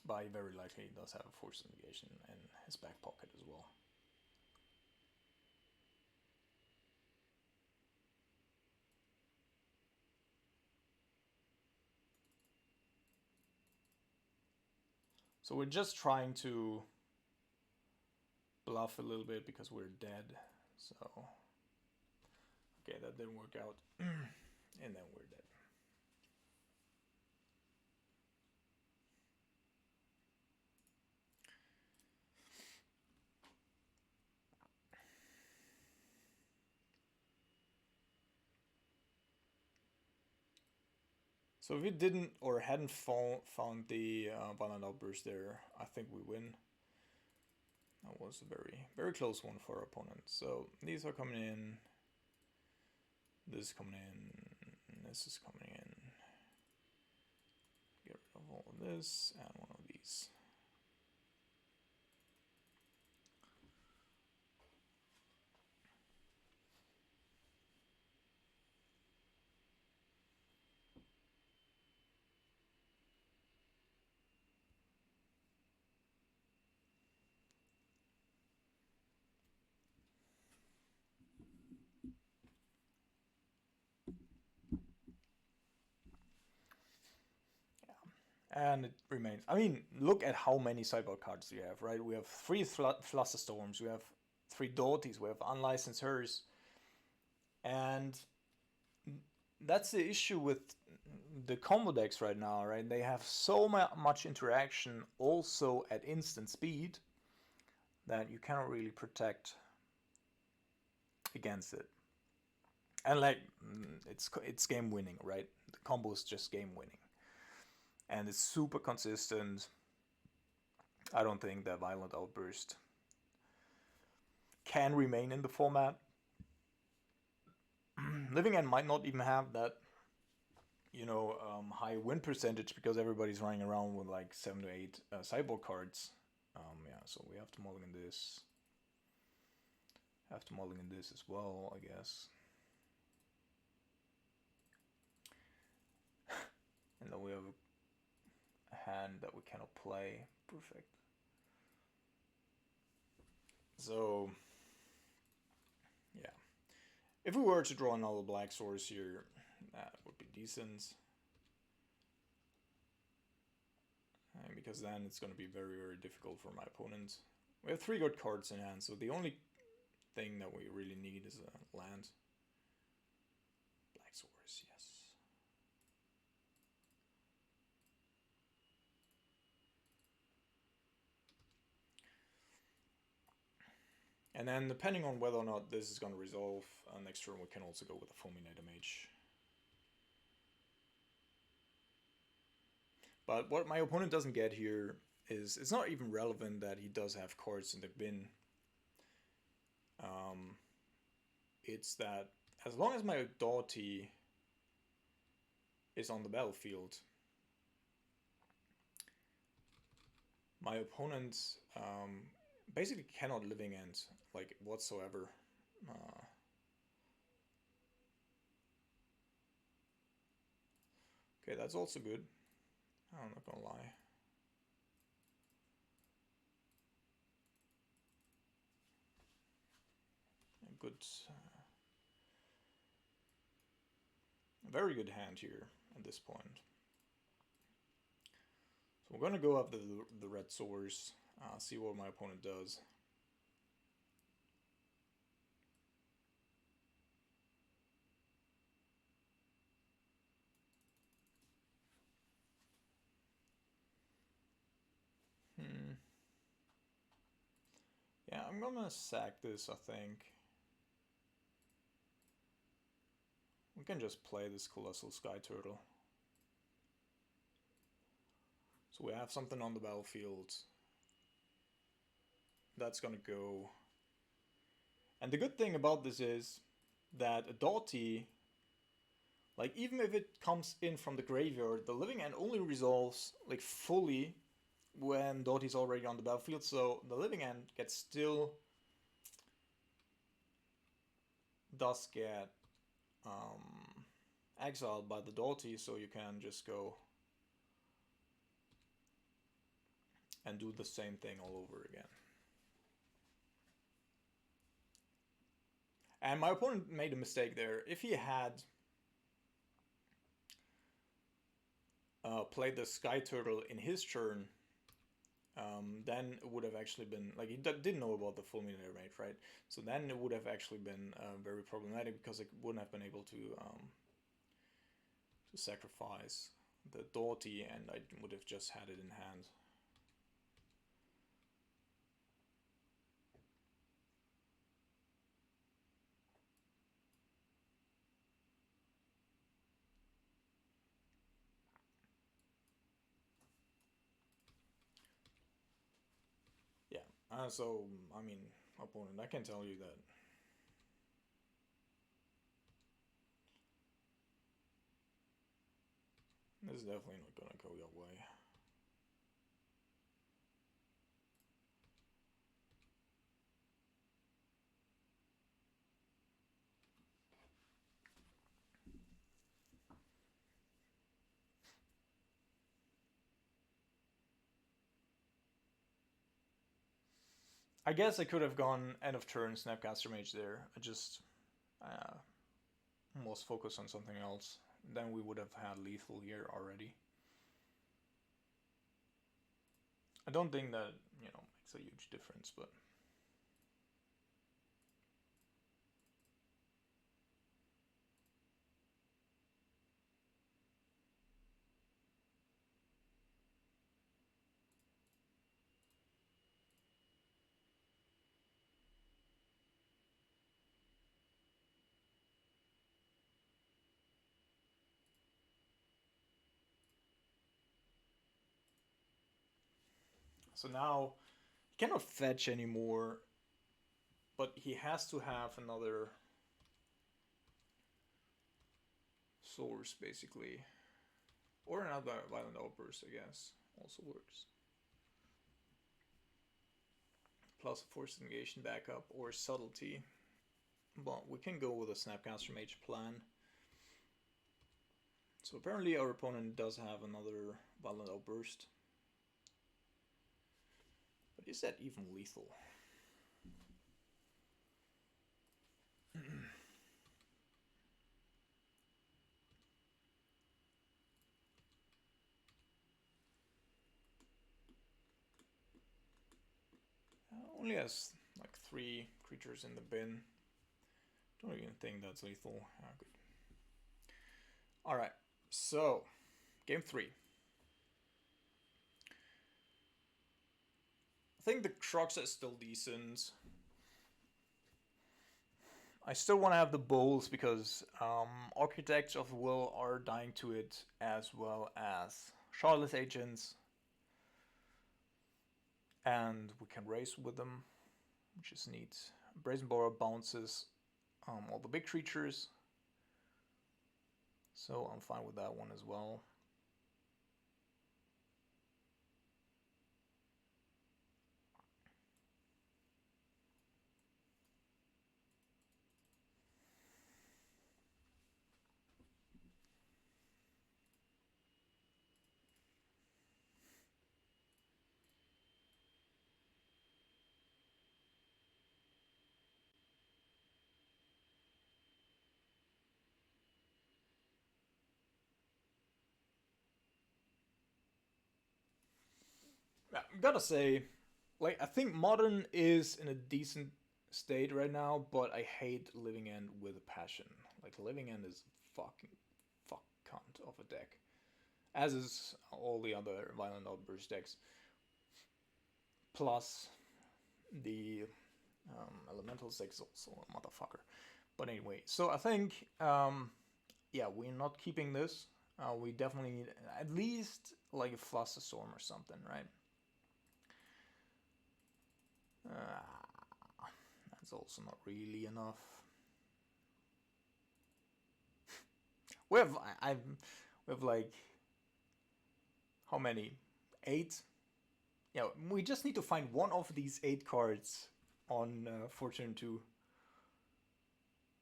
But he very likely does have a Force of Negation in his back pocket as well. So we're just trying to bluff a little bit because we're dead. So, okay, that didn't work out. And then we're dead. So if we didn't or hadn't found the violent outburst there, I think we win. That was a very close one for our opponent. So these are coming in. This is coming in. This is coming in. Get rid of all of this and one of these. And it remains. I mean, look at how many sideboard cards you have, right? We have 3 Flusterstorms, we have 3 Doughties, we have Unlicensed Hers. And that's the issue with the combo decks right now, right? They have so much interaction also at instant speed that you cannot really protect against it. And like, it's game winning, right? The combo is just game winning. And it's super consistent. I don't think that Violent Outburst can remain in the format. Living End might not even have that, high win percentage because everybody's running around with like 7 to 8 sideboard cards. Yeah, so we have to mulligan this. Have to mulligan this as well, I guess. And then we have a hand that we cannot play. Perfect. So, yeah. If we were to draw another black source here, that would be decent. And because then it's going to be very difficult for my opponent. We have 3 good cards in hand, so the only thing that we really need is a land. Black source, yes. And then depending on whether or not this is going to resolve next turn, we can also go with a Fulminator Mage. But what my opponent doesn't get here is it's not even relevant that he does have cards in the bin. It's that as long as my Doughty is on the battlefield, my opponent basically cannot Living End like whatsoever. Okay, that's also good. I'm not gonna lie. A good, a very good hand here at this point. So we're gonna go after the red source, see what my opponent does. Yeah, I'm gonna sack this, I think. We can just play this Colossal Sky Turtle. So we have something on the battlefield. That's gonna go. And the good thing about this is that a Doughty, like even if it comes in from the graveyard, the Living End only resolves like fully when Doughty's already on the battlefield, so the Living End gets still does get exiled by the Doughty, so you can just go and do the same thing all over again. And my opponent made a mistake there. If he had played the Sky Turtle in his turn, then it would have actually been like he didn't know about the fulminator rate, right? So then it would have actually been very problematic because I wouldn't have been able to sacrifice the Doughty, and I would have just had it in hand. Yeah. So I mean, opponent, I can tell you that this is definitely not gonna go your way. I guess I could have gone end of turn Snapcaster Mage there. I just uh, was focused on something else. Then we would have had lethal here already. I don't think that, makes a huge difference, but so now he cannot fetch anymore, but he has to have another source basically, or another violent outburst. I guess also works. Plus a forced negation backup or subtlety. But we can go with a Snapcaster Mage plan. So apparently our opponent does have another violent outburst. But is that even lethal? Only has like 3 creatures in the bin. Don't even think that's lethal. Ah, good. Alright, so game 3. I think the Crux is still decent. I still want to have the bowls because Architects of Will are dying to it, as well as Charlotte Agents. And we can race with them, which is neat. Brazen Borer bounces all the big creatures, so I'm fine with that one as well. Yeah, I gotta say, like I think Modern is in a decent state right now, but I hate Living End with a passion. Like Living End is fucking fuck cunt of a deck, as is all the other Violent Outburst decks. Plus the Elemental deck is also a motherfucker. But anyway, so I think yeah, we're not keeping this. We definitely need at least like a Fluster Storm or something, right? That's also not really enough. We have we have like how many? 8. Yeah, we just need to find one of these 8 cards on Fortune 2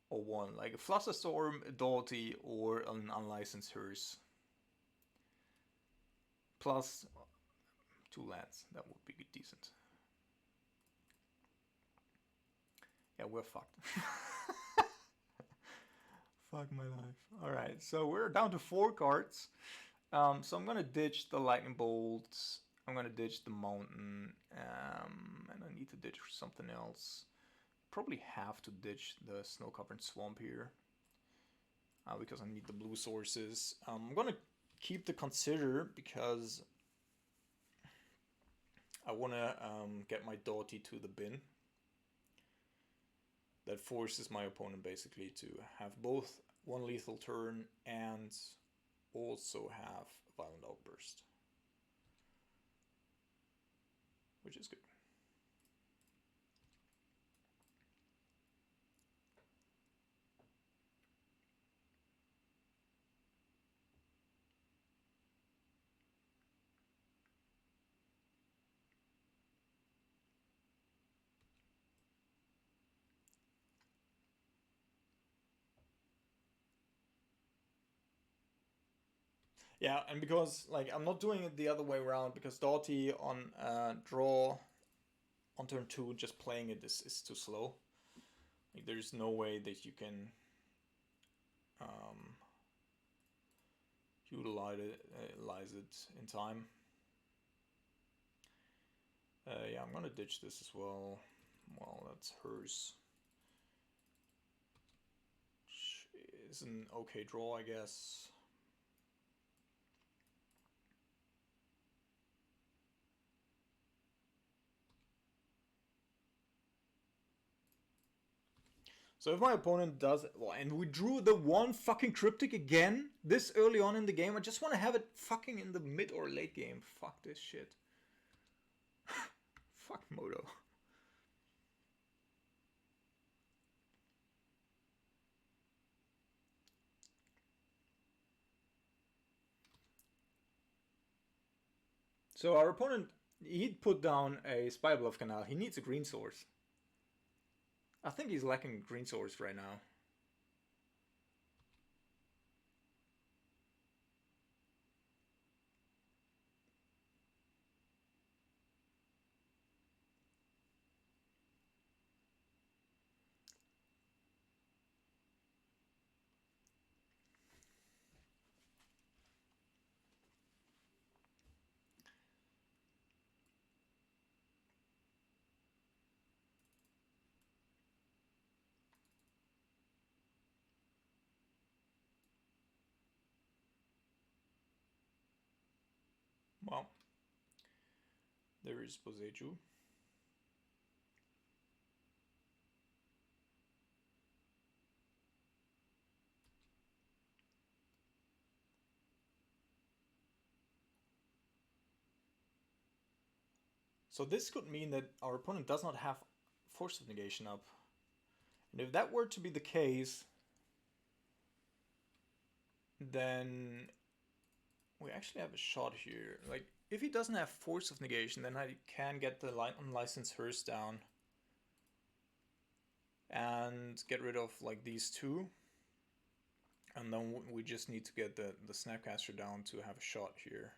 or 1, like a Fluster Storm, a Doughty, or an Unlicensed Hearse. Plus 2 lands, that would be decent. Yeah, we're fucked. Fuck my life. Alright, so we're down to 4 cards. So I'm gonna ditch the Lightning Bolts I'm gonna ditch the mountain, and I need to ditch something else. Probably have to ditch the snow-covered swamp here, because I need the blue sources. I'm gonna keep the consider because I wanna get my Doughty to the bin. That forces my opponent basically to have both one lethal turn and also have Violent Outburst, which is good. Yeah, and because like I'm not doing it the other way around, because Doughty on draw on turn 2, just playing it is too slow. Like there's no way that you can utilize it in time. Yeah, I'm gonna ditch this as well. Well, that's hers. Is an okay draw, I guess. So if my opponent does, well, and we drew the one fucking cryptic again this early on in the game, I just want to have it fucking in the mid or late game. Fuck this shit. Fuck Moto. So our opponent, he'd put down a Spy Bluff Canal. He needs a green source. I think he's lacking green source right now. Well, there is Boseju. So this could mean that our opponent does not have Force of Negation up. And if that were to be the case, then we actually have a shot here. Like, if he doesn't have Force of Negation, then I can get the Unlicensed Hearse down and get rid of, like, these two. And then we just need to get the Snapcaster down to have a shot here.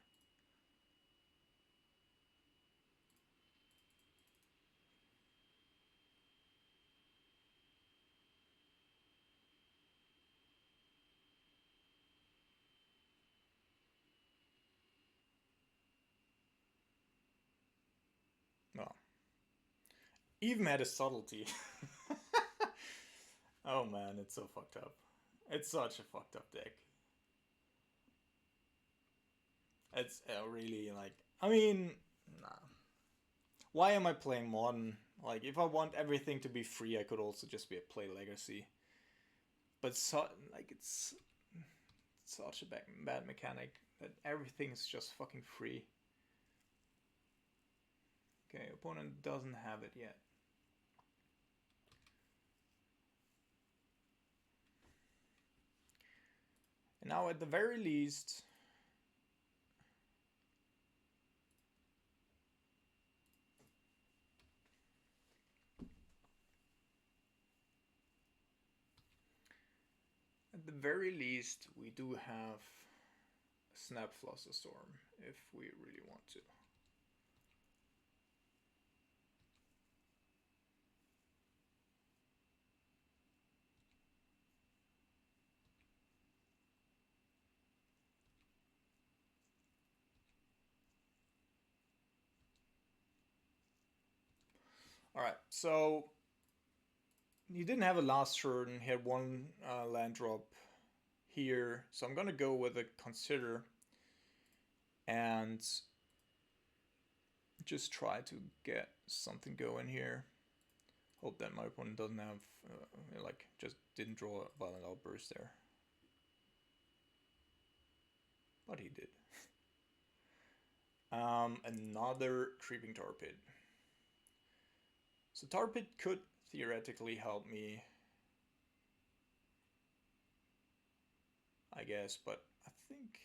Well, even had a subtlety. Oh man, it's so fucked up. It's such a fucked up deck. It's really like, I mean, nah. Why am I playing Modern? Like, if I want everything to be free, I could also just play Legacy. But like, it's such a bad mechanic that everything's just fucking free. Okay, opponent doesn't have it yet. And now at the very least, we do have Snap Flusterstorm if we really want to. Alright, so he didn't have a last turn. He had one land drop here. So I'm gonna go with a Consider and just try to get something going here. Hope that my opponent doesn't have, like, just didn't draw a Violent Outburst there. But he did. Another Creeping Tar Pit. So Tar Pit could theoretically help me, I guess, but I think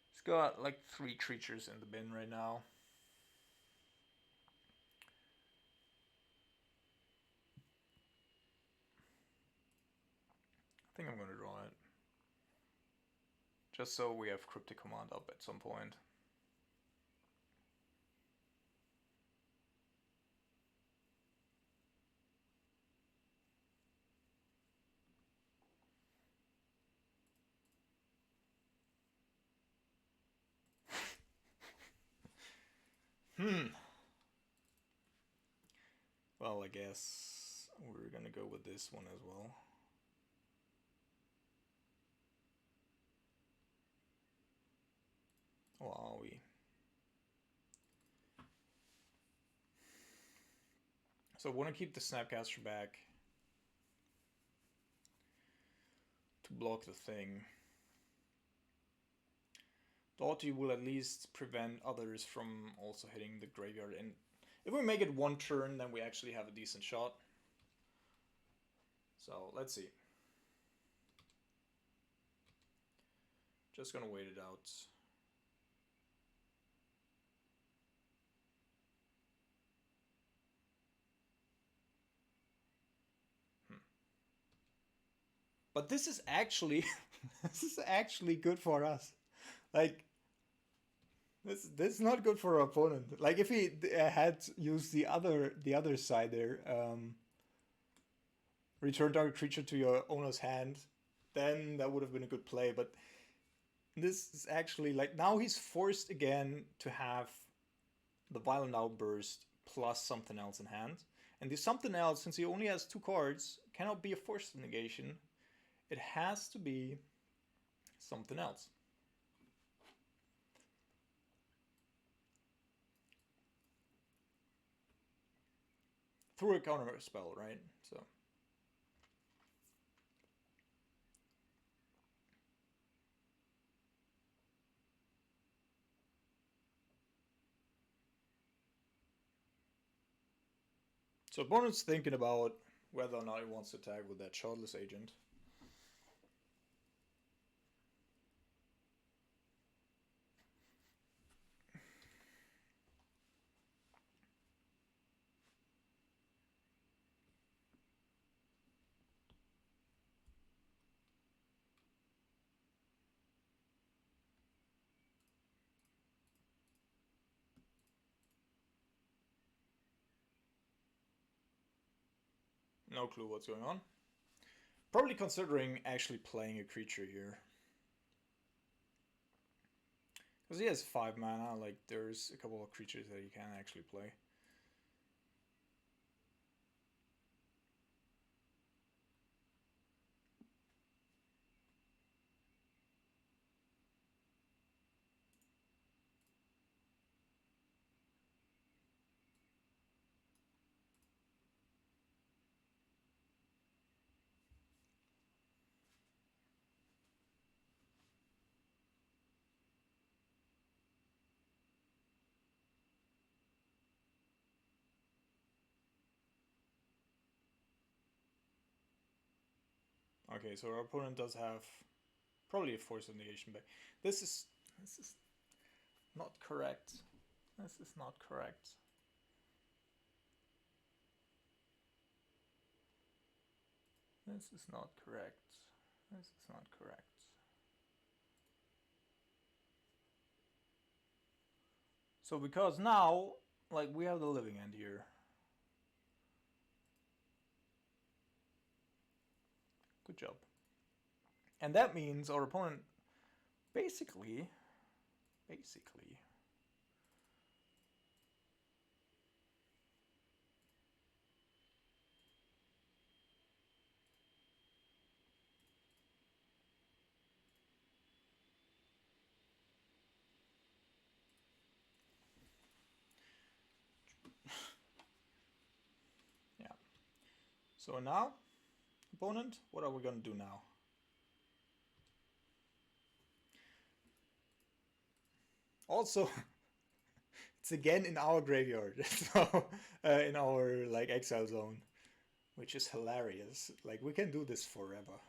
he's got like 3 creatures in the bin right now. I think I'm gonna draw it. Just so we have Cryptic Command up at some point. Well, I guess we're gonna go with this one as well. Or are we? So I want to keep the Snapcaster back to block the thing. Thought you will at least prevent others from also hitting the graveyard. And if we make it one turn, then we actually have a decent shot. So let's see. Just gonna wait it out. But this is actually this is actually good for us. Like this is not good for our opponent. Like if he had used the other side there, return target creature to your owner's hand, then that would have been a good play. But this is actually like now he's forced again to have the Violent Outburst plus something else in hand. And the something else, since he only has 2 cards, cannot be a forced negation. It has to be something else. Through a counter spell, right? So opponent's thinking about whether or not he wants to attack with that Shardless Agent. No clue what's going on. Probably considering actually playing a creature here. Because he has 5 mana, like there's a couple of creatures that he can actually play. Okay, so our opponent does have probably a Force of Negation back. This is not correct. This is not correct. This is not correct. This is not correct. So because now, like, we have the living end here. Good job. And that means our opponent basically, yeah. So now, opponent, what are we gonna do now? Also, it's again in our graveyard, so in our like exile zone, which is hilarious. Like we can do this forever.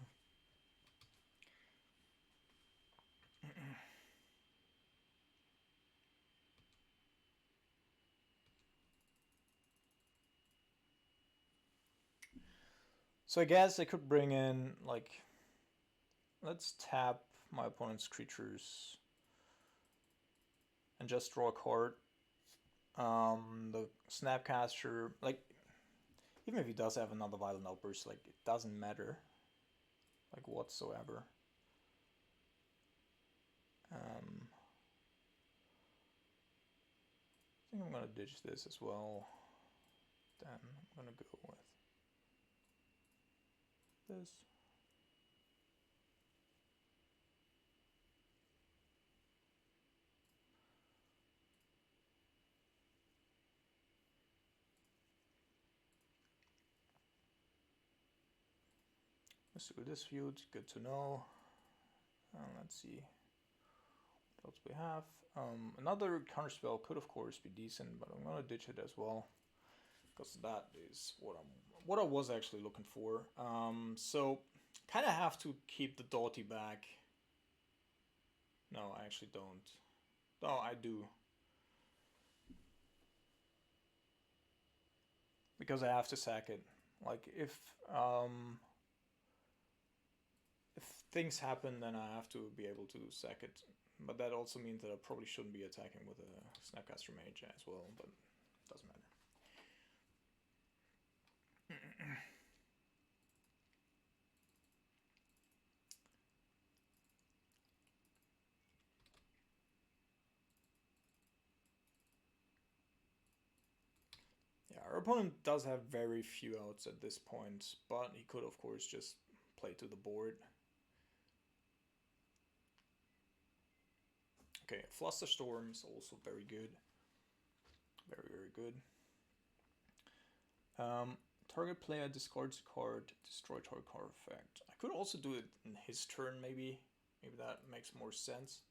So I guess I could bring in like, let's tap my opponent's creatures and just draw a card. The Snapcaster, like, even if he does have another Violent Outburst, like, it doesn't matter, like, whatsoever. I think I'm gonna ditch this as well. Then I'm gonna go with this. Let's do this feud, good to know. Let's see what else we have. Another counterspell could of course be decent, but I'm gonna ditch it as well, because that is what I was actually looking for. So kind of have to keep the Doughty back. No, I actually don't. No, I do. Because I have to sack it. Like if things happen, then I have to be able to sack it. But that also means that I probably shouldn't be attacking with a Snapcaster Mage as well, but it doesn't matter. Yeah, our opponent does have very few outs at this point, but he could of course just play to the board. Okay, Flusterstorm is also very good. Very, very good. Target player discards a card, destroy target card effect. I could also do it in his turn, maybe. Maybe that makes more sense.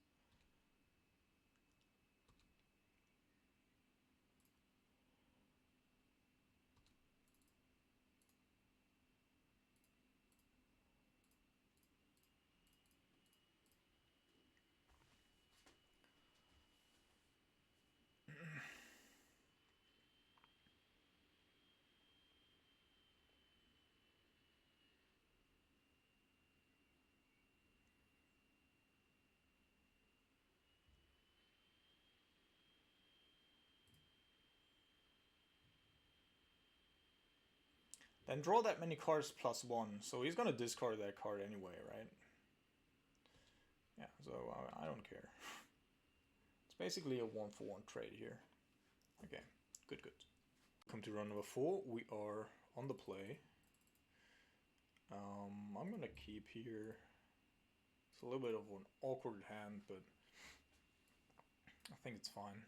Then draw that many cards +1, so he's gonna discard that card anyway, right? Yeah, so I don't care. It's basically a 1-for-1 trade here. Okay, good, good. Come to round number 4, we are on the play. I'm gonna keep here. It's a little bit of an awkward hand, but I think it's fine.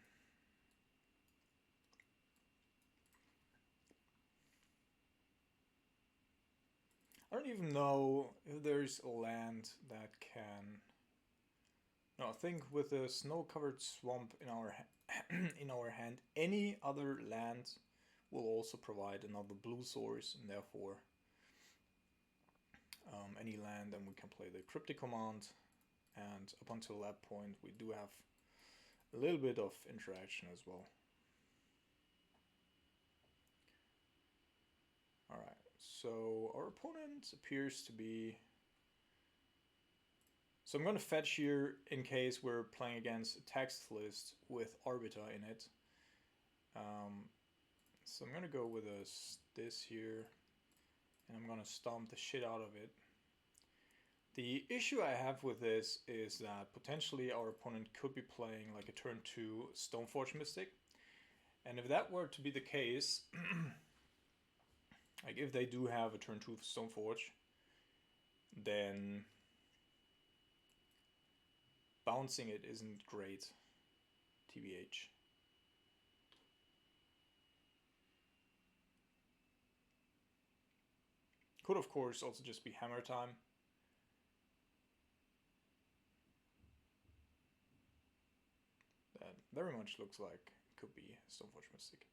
I don't even know if there's a land that can... No, I think with a snow-covered swamp in our in our hand, any other land will also provide another blue source, and therefore any land, and we can play the Cryptic command. And up until that point, we do have a little bit of interaction as well. Alright, so our opponent appears to be... So I'm going to fetch here in case we're playing against a text list with Arbiter in it. So I'm going to go with this here, and I'm going to stomp the shit out of it. The issue I have with this is that potentially our opponent could be playing like a turn 2 Stoneforge Mystic. And if that were to be the case, like if they do have a turn 2 Stoneforge, then bouncing it isn't great, TBH. Could of course also just be hammer time. That very much looks like it could be Stoneforge Mystic.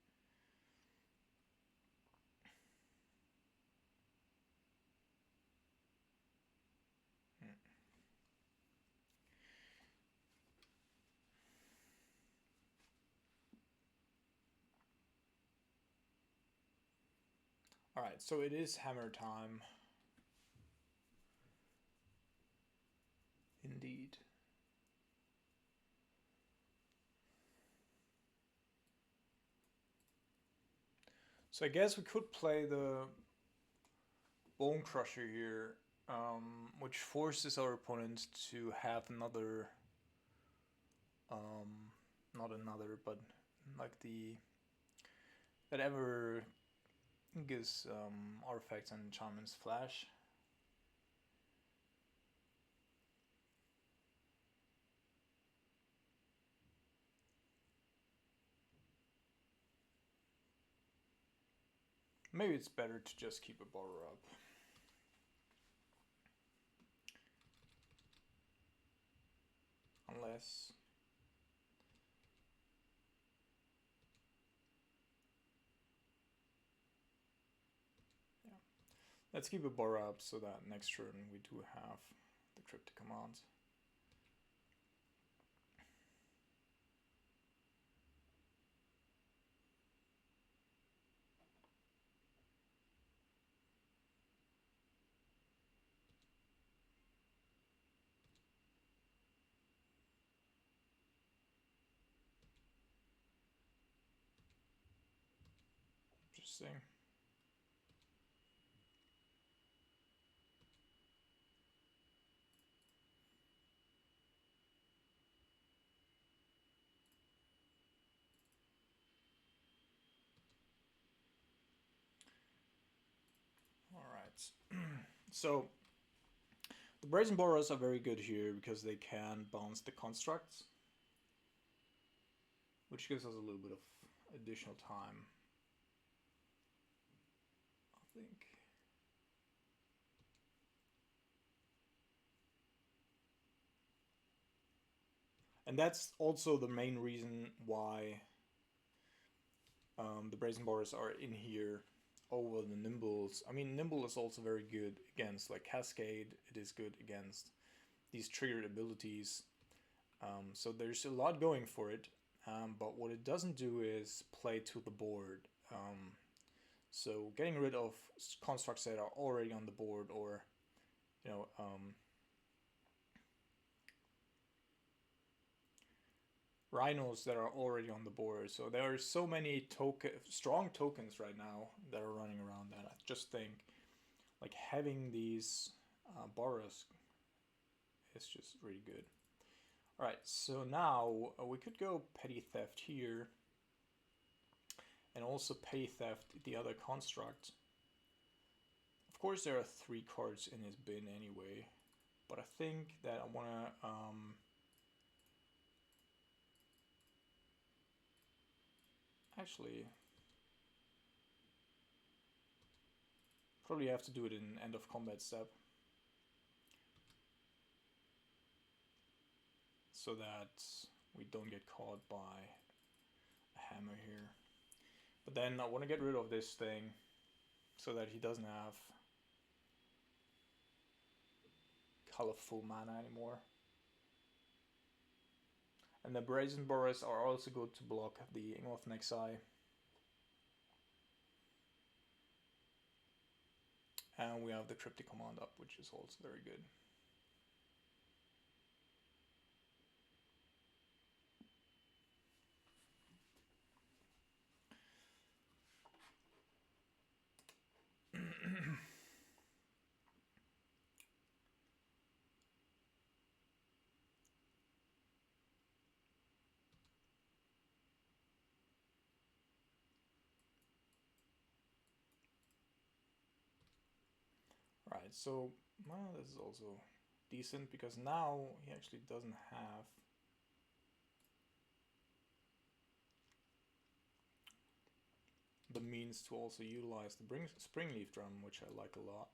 Alright, so it is hammer time. Indeed. So I guess we could play the Bone Crusher here, which forces our opponent to have another, not another, but like that ever gives artifacts and enchantments flash. Maybe it's better to just keep a borrower up. Unless... yeah. Let's keep a borrower up so that next turn we do have the cryptic commands. Interesting. Alright. So the Brazen Borrows are very good here because they can bounce the constructs, which gives us a little bit of additional time, I think. And that's also the main reason why the Brazen Borrows are in here over the Nimbles. I mean, Nimble is also very good against like Cascade. It is good against these triggered abilities. So there's a lot going for it. But what it doesn't do is play to the board. So getting rid of constructs that are already on the board, or rhinos that are already on the board. So there are so many strong tokens right now that are running around that I just think like having these borrows is just really good. Alright, so now we could go Petty Theft here and also Petty Theft the other construct. Of course there are 3 cards in his bin anyway, but I think that I want to actually probably have to do it in end of combat step, so that we don't get caught by a hammer here. But then I want to get rid of this thing so that he doesn't have colorful mana anymore. And the Brazen Borrows are also good to block the Ing of Nexai. And we have the Cryptic Command up, which is also very good. Alright, so well, this is also decent because now he actually doesn't have the means to also utilize the Springleaf Drum, which I like a lot.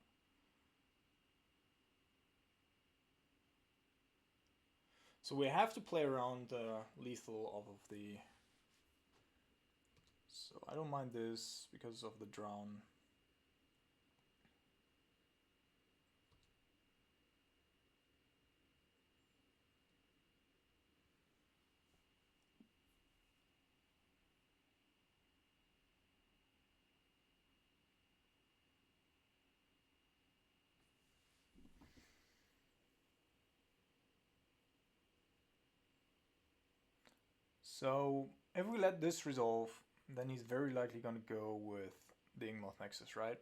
So we have to play around lethal off of the... So I don't mind this because of the drown. So if we let this resolve, then he's very likely going to go with the Ingmoth Nexus, right?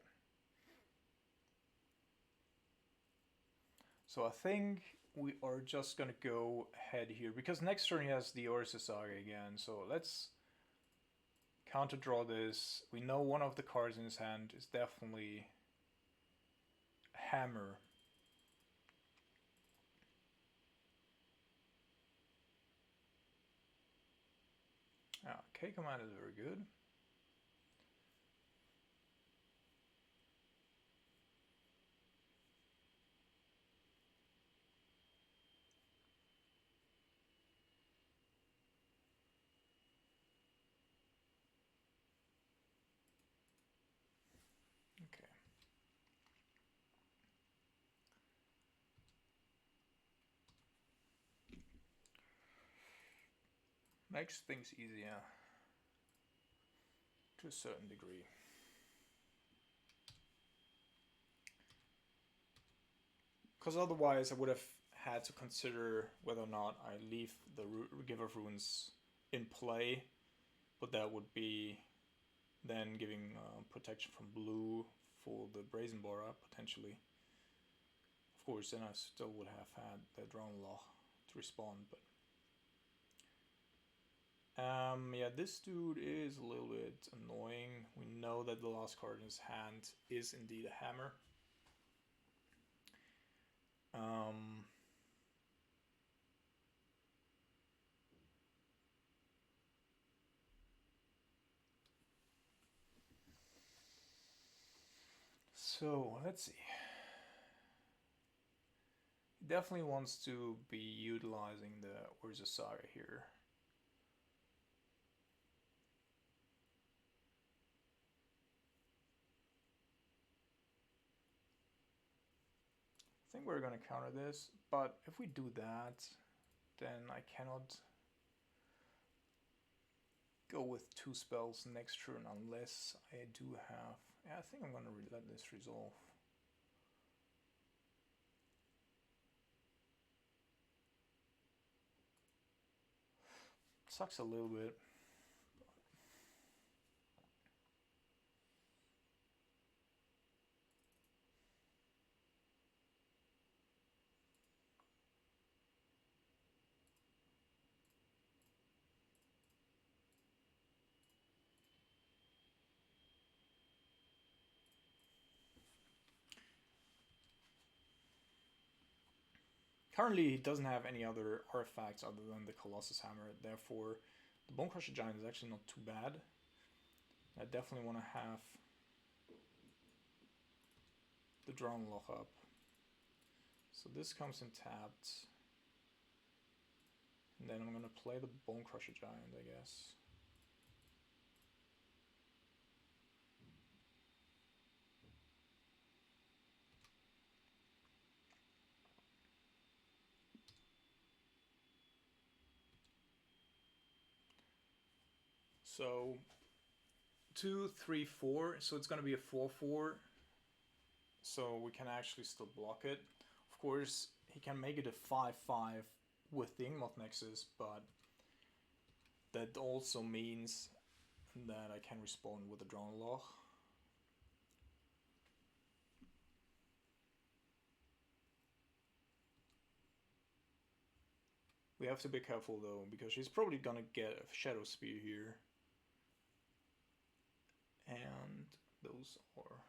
So I think we are just going to go ahead here, because next turn he has the Ursa Saga again, so let's counter draw this. We know one of the cards in his hand is definitely Hammer. K command is very good. Okay. Makes things easier to a certain degree. Because otherwise I would have had to consider whether or not I leave the Giver of Runes in play, but that would be then giving protection from blue for the Brazen Bora, potentially. Of course, then I still would have had the Drone Loch to respond, but... yeah, this dude is a little bit annoying. We know that the last card in his hand is indeed a hammer. So, let's see. He definitely wants to be utilizing the Urza Saga here. I think we're going to counter this, but if we do that, then I cannot go with 2 spells next turn unless I do have... Yeah, I think I'm going to let this resolve. Sucks a little bit. Currently, he doesn't have any other artifacts other than the Colossus Hammer, therefore the Bone Crusher Giant is actually not too bad. I definitely want to have the Drone Loch up. So this comes in tapped. And then I'm going to play the Bone Crusher Giant, I guess. So 2, 3, 4. So it's going to be a 4/4. So we can actually still block it. Of course, he can make it a 5/5 with the Ingmoth Nexus, but that also means that I can respond with the Drone Loch. We have to be careful though, because she's probably gonna get a Shadow Spear here. And those are...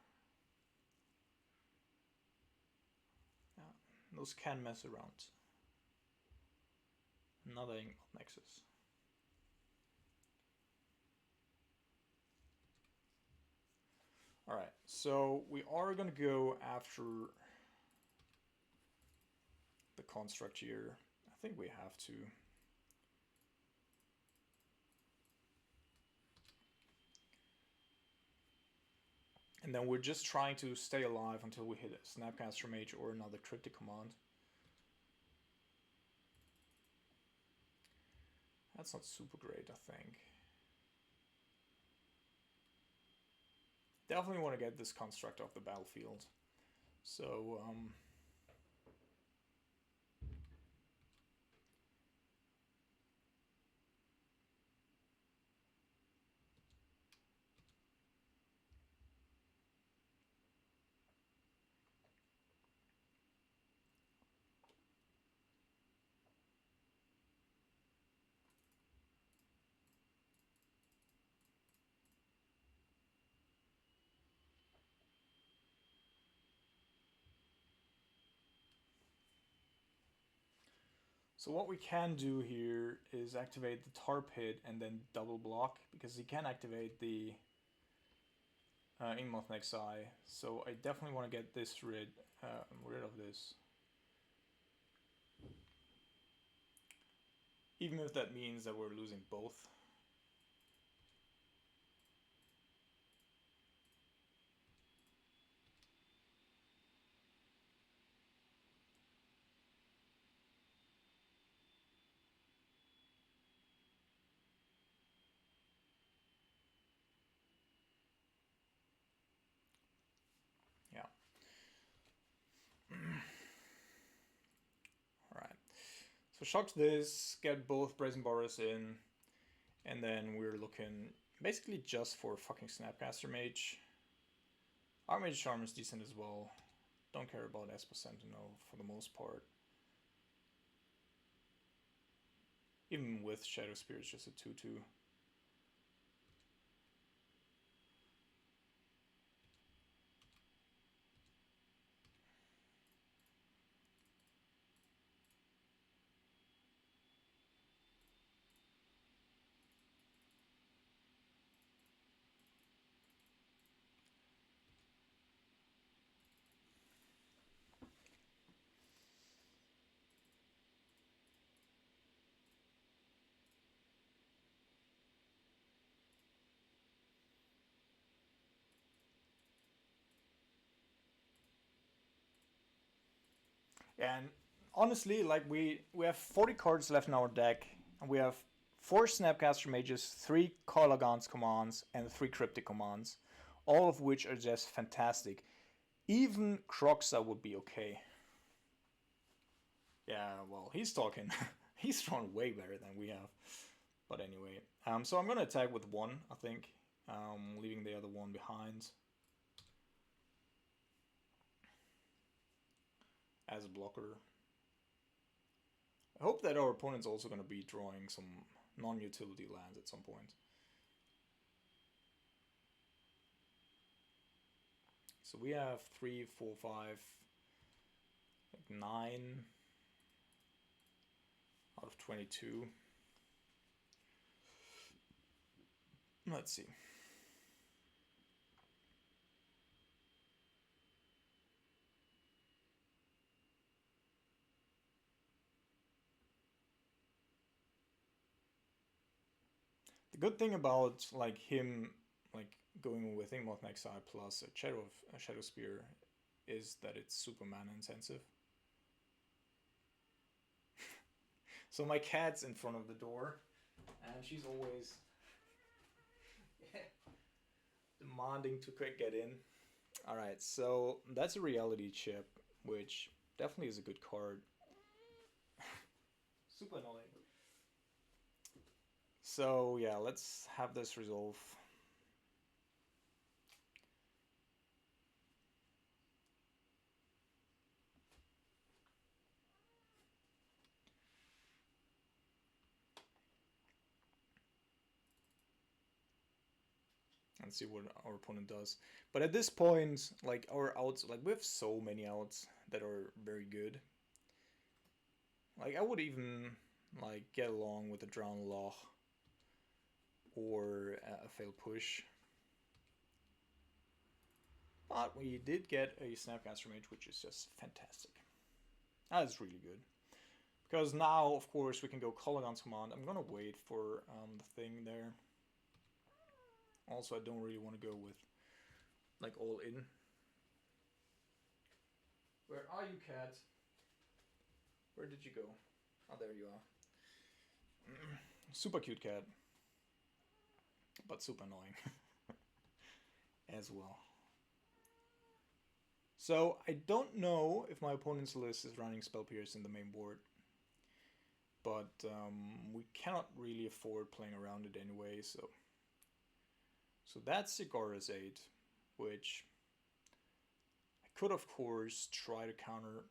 Those can mess around. Another Inkmoth Nexus. Alright, so we are gonna go after the construct here. I think we have to. And then we're just trying to stay alive until we hit a Snapcaster Mage or another Cryptic Command. That's not super great, I think. Definitely want to get this construct off the battlefield. So, so what we can do here is activate the Tar Pit and then double block, because he can activate the Inkmoth Nexi. So I definitely want to get this rid of this. Even if that means that we're losing both. Yeah. Alright. So shock this, get both Brazen Boris in, and then we're looking basically just for fucking Snapcaster Mage. Our Mage Charm is decent as well. Don't care about Esper Sentinel for the most part. Even with Shadow Spear, it's just a 2-2. And honestly, like we have 40 cards left in our deck, and we have 4 Snapcaster Mages, 3 Karlaghan's commands, and 3 Cryptic commands, all of which are just fantastic. Even Croxa would be okay. Yeah, well, he's talking. He's drawn way better than we have. But anyway, so I'm gonna attack with 1, I think, leaving the other one behind as a blocker. I hope that our opponent's also going to be drawing some non-utility lands at some point. So we have 3, 4, 5, like 9 out of 22. Let's see. The good thing about like him like going with Inkmoth Nexi plus a Shadow Spear is that it's super mana intensive. So my cat's in front of the door, and she's always demanding to get in. Alright, so that's a reality chip, which definitely is a good card. Super annoying. So yeah, let's have this resolve. And see what our opponent does. But at this point, like our outs, like we have so many outs that are very good. Like, I would even, like, get along with a Drown Loch or a failed push. But we did get a Snapcaster Mage, which is just fantastic. That is really good. Because now, of course, we can go Colligon's Command. I'm gonna wait for the thing there. Also, I don't really want to go with, like, all in. Where are you, cat? Where did you go? Oh, there you are. Super cute cat. But super annoying. As well. So, I don't know if my opponent's list is running Spell Pierce in the main board. But we cannot really afford playing around it anyway, so... So that's Sigara's 8, which I could, of course, try to counter.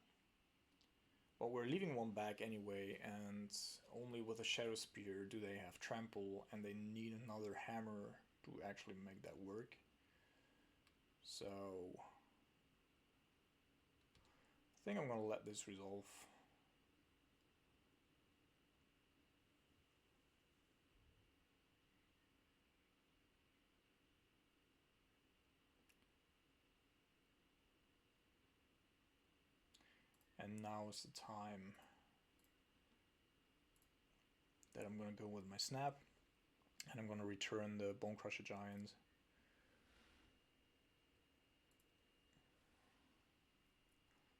But we're leaving one back anyway, and only with a Shadow Spear do they have Trample, and they need another hammer to actually make that work. So... I think I'm gonna let this resolve. And now is the time that I'm going to go with my Snap. And I'm going to return the Bone Crusher Giant.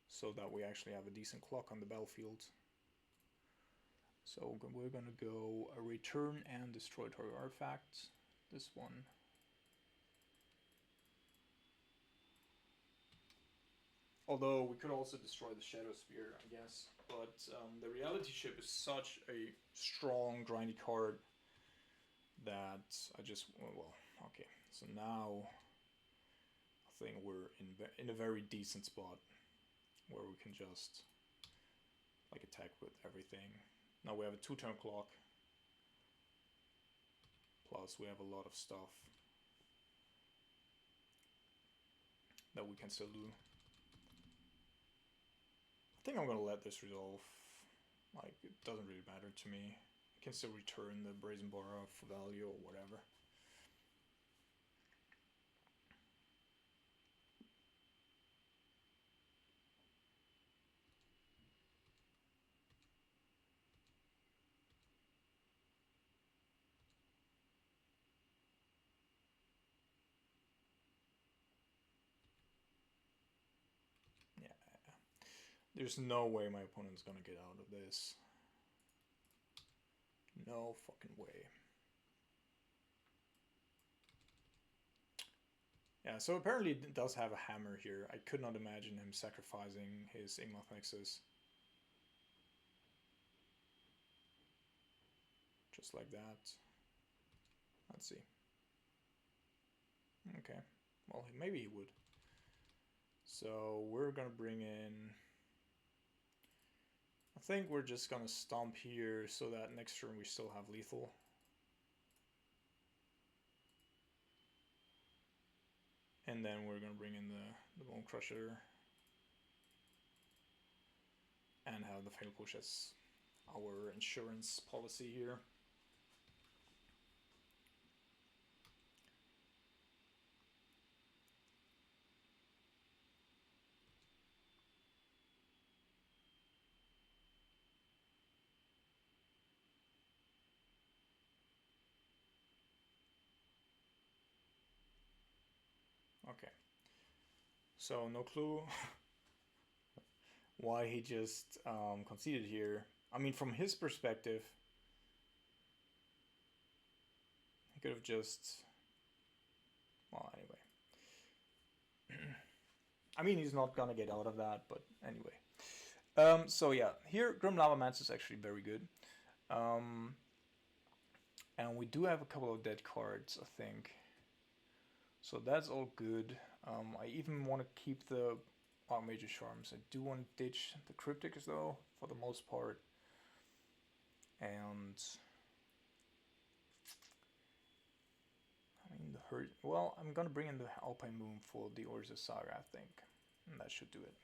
So that we actually have a decent clock on the battlefield. So we're going to go a return and destroy target artifact. This one. Although we could also destroy the Shadow Spear, I guess. But the Reality Ship is such a strong, grindy card that I just... Well, okay. So now I think we're in a very decent spot where we can just like attack with everything. Now we have a 2-turn clock. Plus we have a lot of stuff that we can still do. I think I'm gonna let this resolve. Like, it doesn't really matter to me. I can still return the Brazen Bara for value or whatever. Yeah. There's no way my opponent's gonna get out of this. No fucking way. Yeah, so apparently it does have a hammer here. I could not imagine him sacrificing his Igmoth Nexus. Just like that. Let's see. Okay. Well, maybe he would. So we're gonna bring in... I think we're just gonna stomp here so that next turn we still have lethal. And then we're gonna bring in the Bone Crusher. And have the Fatal Push as our insurance policy here. Okay. So no clue why he just conceded here. I mean, from his perspective, he could have just... Well, anyway. I mean, he's not gonna get out of that, but anyway. So yeah, here Grim Lavamancer is actually very good. And we do have a couple of dead cards, I think. So that's all good. I even want to keep the Archmage Charms. I do want to ditch the Cryptics though, for the most part. And... I mean, the hurt. Well, I'm gonna bring in the Alpine Moon for the Orza Saga, I think. And that should do it.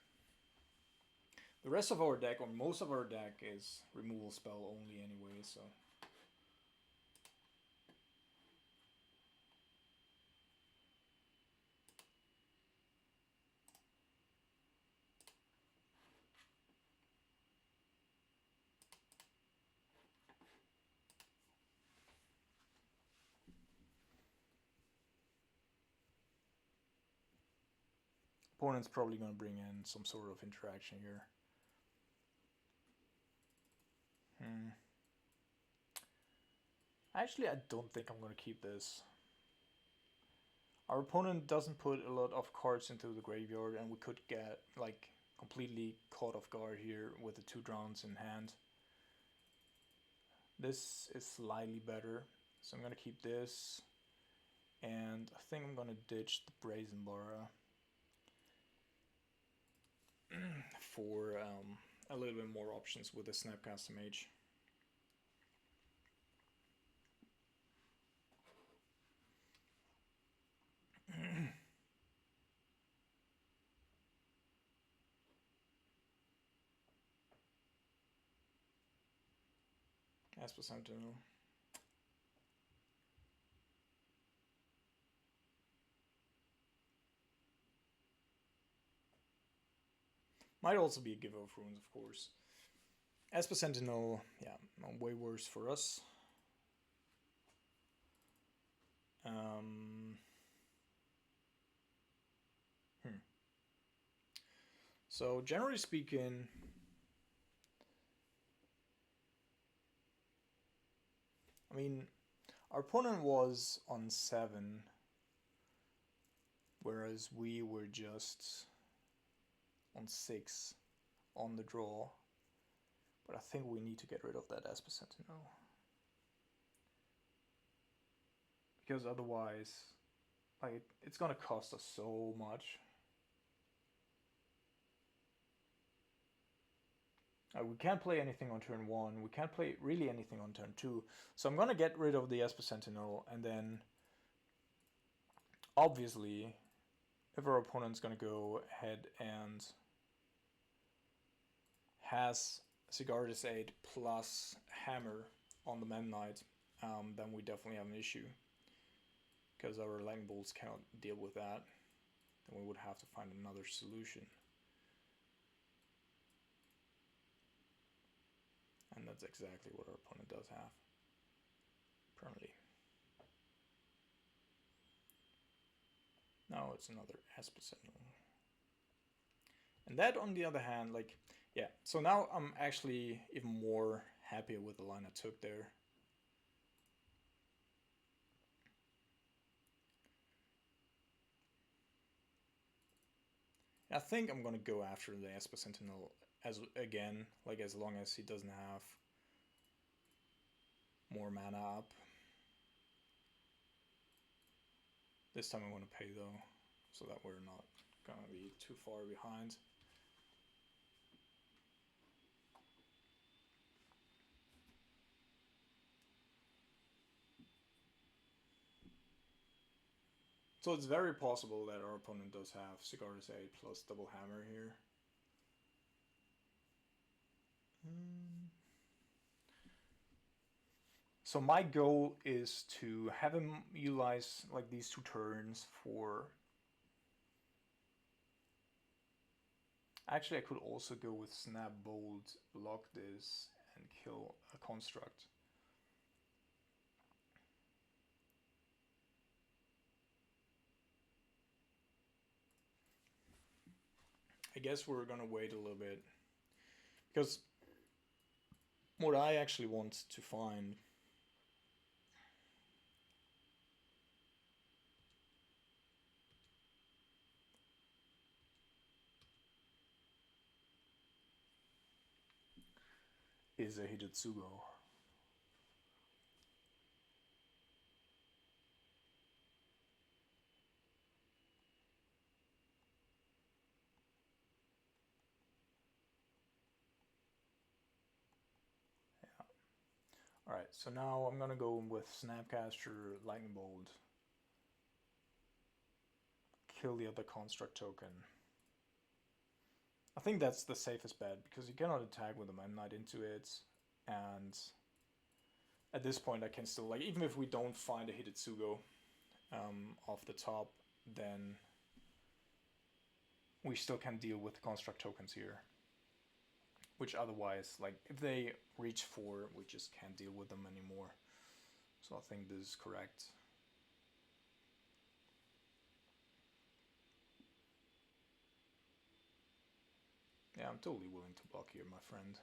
The rest of our deck, or most of our deck, is removal spell only anyway, so. Opponent's probably going to bring in some sort of interaction here. Actually, I don't think I'm going to keep this. Our opponent doesn't put a lot of cards into the graveyard, and we could get like completely caught off guard here with the 2 drowns in hand. This is slightly better, so I'm going to keep this. And I think I'm going to ditch the Brazen Bara for a little bit more options with the Snapcaster Mage. Esper Sentinel. Might also be a Giver of Runes, of course. Esper Sentinel, yeah, way worse for us. So generally speaking, I mean, our opponent was on 7, whereas we were just on 6 on the draw. But I think we need to get rid of that Esper Sentinel, because otherwise, like, it's gonna cost us so much. We can't play anything on turn 1, we can't play really anything on turn 2, so I'm gonna get rid of the Esper Sentinel, and then obviously if our opponent's gonna go ahead and has Sigarda's Aid plus Hammer on the Mem Knight, then we definitely have an issue, because our Lightning Bolts cannot deal with that. Then we would have to find another solution. And that's exactly what our opponent does have, apparently. Now it's another Esper Sentinel. And that, on the other hand, like, yeah, so now I'm actually even more happier with the line I took there. I think I'm gonna go after the Esper Sentinel as long as he doesn't have more mana up. This time I'm gonna pay though, so that we're not gonna be too far behind. So it's very possible that our opponent does have Sigarda's Aid plus double Hammer here. So my goal is to have him utilize like these 2 turns for... Actually, I could also go with Snap Bolt, block this, and kill a Construct. I guess we're gonna wait a little bit, because what I actually want to find is a Hijutsugo. Alright, so now I'm gonna go with Snapcaster, Lightning Bolt, kill the other Construct token, I think that's the safest bet because you cannot attack with the Mana Knight into it, and at this point I can still, like, even if we don't find a Hidetsugo off the top, then we still can deal with the construct tokens here. Which otherwise, like, if they reach 4, we just can't deal with them anymore. So I think this is correct. Yeah, I'm totally willing to block here, my friend.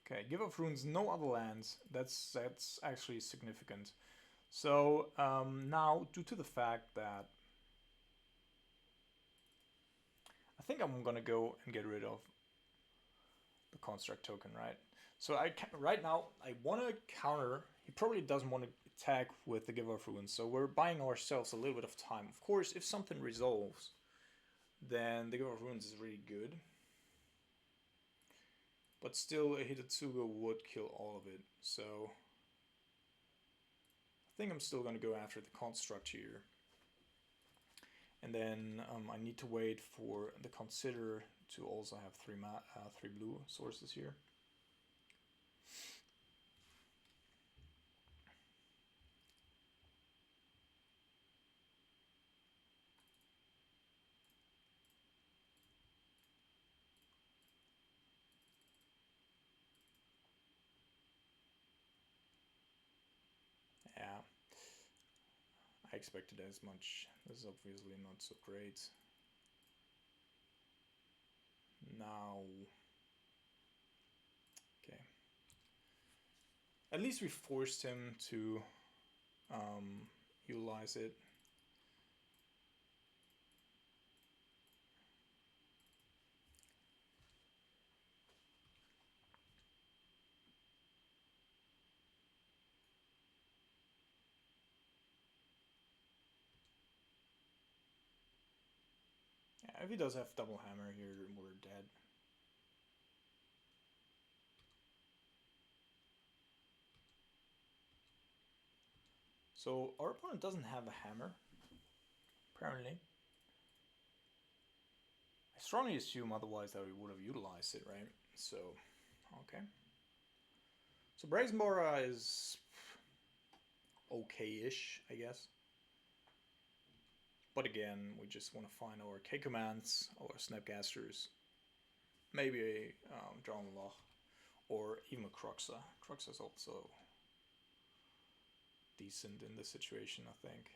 Okay, give up runes, no other lands. That's actually significant. So now, due to the fact that I think I'm gonna go and get rid of the construct token, right? So right now I want to counter. He probably doesn't want to attack with the give of runes, so we're buying ourselves a little bit of time. Of course, if something resolves, then the give of runes is really good. But still, a Hidetsugo would kill all of it, so I think I'm still going to go after the construct here. And then I need to wait for the Consider to also have three blue sources here. Yeah, I expected as much. This is obviously not so great. Now, okay. At least we forced him to utilize it. Yeah, if he does have double hammer here, we're dead. So our opponent doesn't have a hammer, apparently. I strongly assume otherwise that we would have utilized it, right? So, okay. So Brazenbora is okay-ish, I guess. But again, we just want to find our K commands, our Snapcasters, maybe a Drownloch, or even a Croxa. Croxa is also decent in this situation, I think.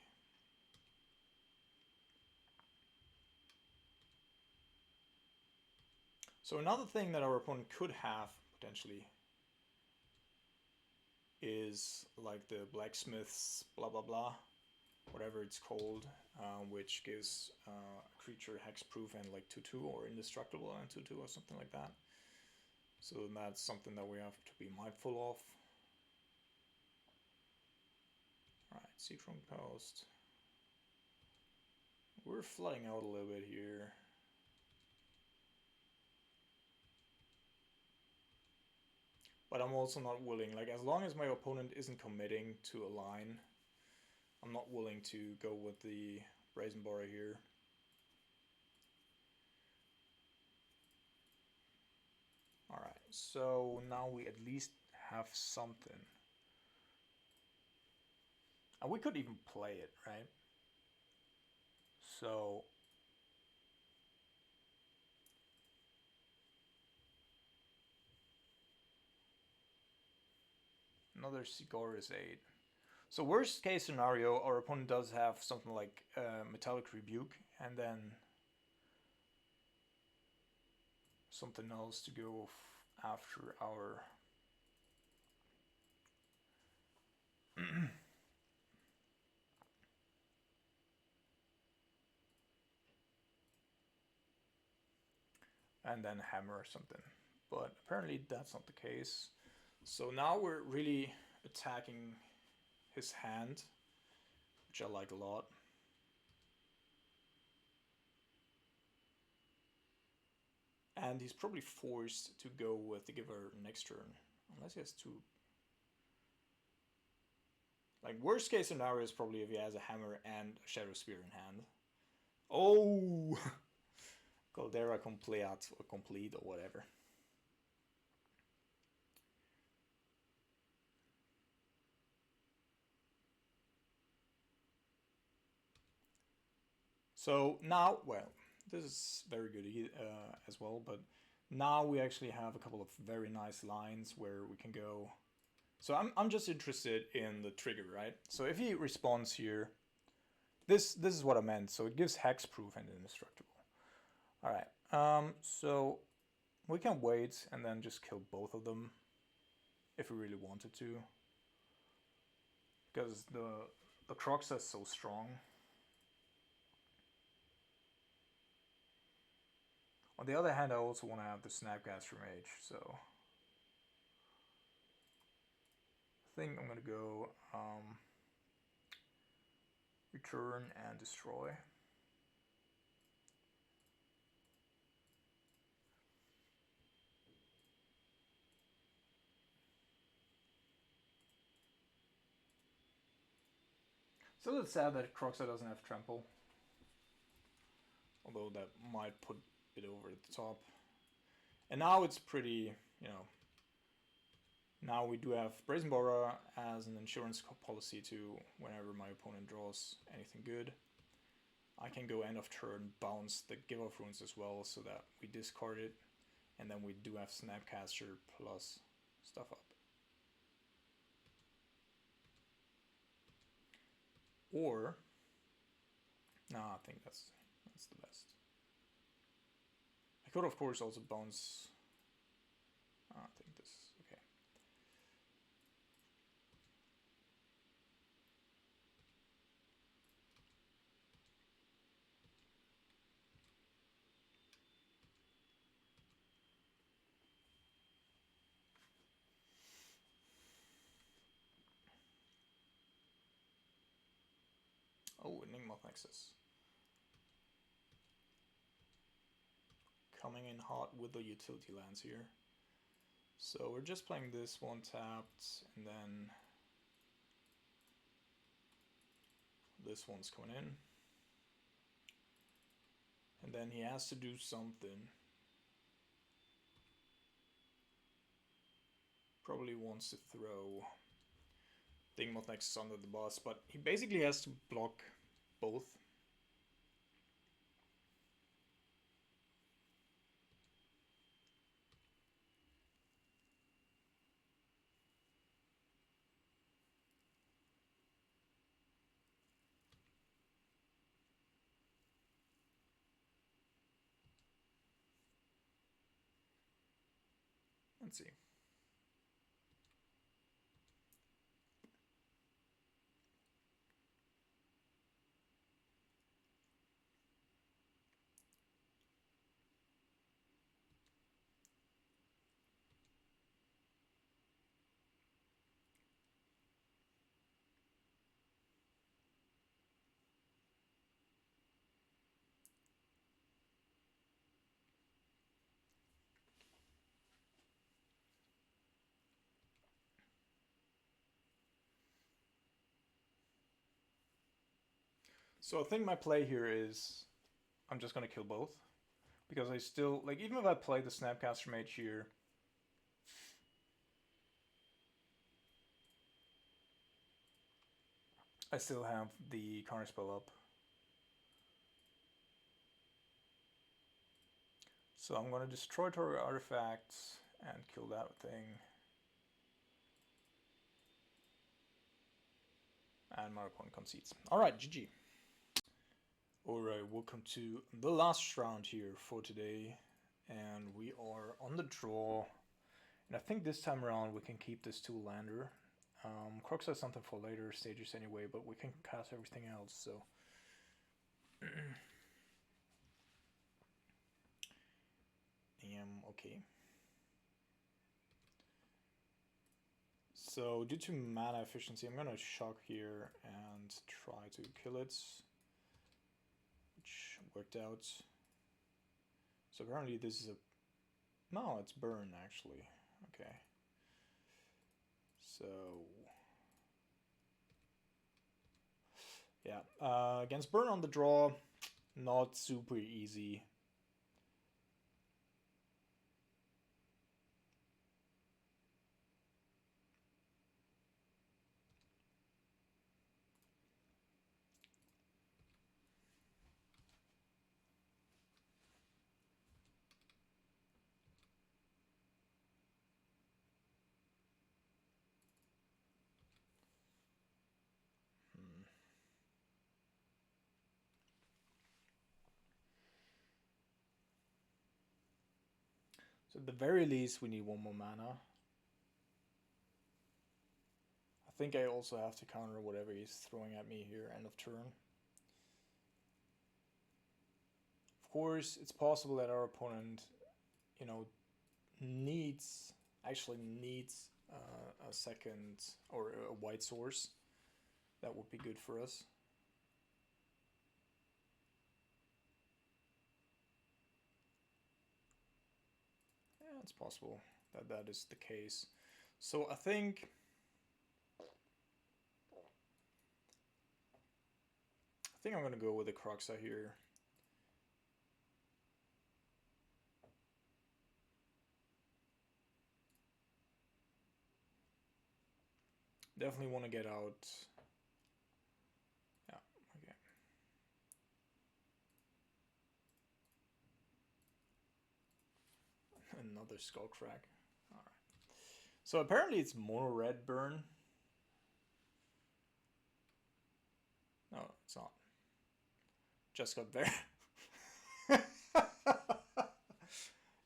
So another thing that our opponent could have, potentially, is like the Blacksmith's blah blah blah, whatever it's called, which gives a creature hexproof and like 2/2 or indestructible and 2/2 or something like that. So that's something that we have to be mindful of. Alright, Seachrome Post. We're flooding out a little bit here. But I'm also not willing, like, as long as my opponent isn't committing to a line, I'm not willing to go with the Brazenbora here. Alright, so now we at least have something. And we could even play it, right? So another Sigoris 8. So worst case scenario, our opponent does have something like Metallic Rebuke, and then something else to go after our and then hammer or something. But apparently that's not the case. So now we're really attacking his hand. which I like a lot. And he's probably forced to go with the Giver next turn, unless he has two. Like, worst case scenario is probably if he has a hammer and a Shadow Spear in hand. Oh! Caldera complete or complete or whatever. So now, well, this is very good as well, but now we actually have a couple of very nice lines where we can go. So I'm just interested in the trigger, right? So if he responds here, this is what I meant. So it gives hexproof and indestructible. All right. So we can wait and then just kill both of them if we really wanted to, because the Crocs is so strong. On the other hand, I also want to have the Snapcaster Mage, so I think I'm gonna go return and destroy. So it's sad that Croxa doesn't have trample, although that might put it over at the top. And now it's pretty, you know, now we do have Brazen Borer as an insurance policy to whenever my opponent draws anything good. I can go end of turn, bounce the Give Off Runes as well, so that we discard it, and then we do have Snapcaster plus stuff up. Or, nah, I think that's the best. I could of course also bounce. I think this okay. Oh, Enigma Nexus. Coming in hot with the utility lands here. So we're just playing this one tapped, and then this one's coming in. And then he has to do something. Probably wants to throw Dingmoth Nexus under the bus, but he basically has to block both. Let's see. So I think my play here is I'm just gonna kill both, because I still, like, even if I play the Snapcaster Mage here, I still have the counterspell up. So I'm gonna destroy Torre artifacts and kill that thing. And my opponent concedes. Alright, GG. Alright, welcome to the last round here for today. And we are on the draw. And I think this time around we can keep this two-lander. Crux has something for later stages anyway, but we can cast everything else, so... okay. So due to mana efficiency, I'm gonna shock here and try to kill it, which worked out. So apparently this is a... No, it's burn actually. Okay. So... yeah, against burn on the draw, not super easy. So at the very least, we need one more mana. I think I also have to counter whatever he's throwing at me here, end of turn. Of course, it's possible that our opponent, you know, actually needs a second or a white source. That would be good for us. Yeah, it's possible that that is the case. So I think I'm gonna go with the Cruxa here. Definitely want to get out. Yeah, okay. Another Skullcrack. Alright. So apparently it's mono red burn. No, it's not. Just got very...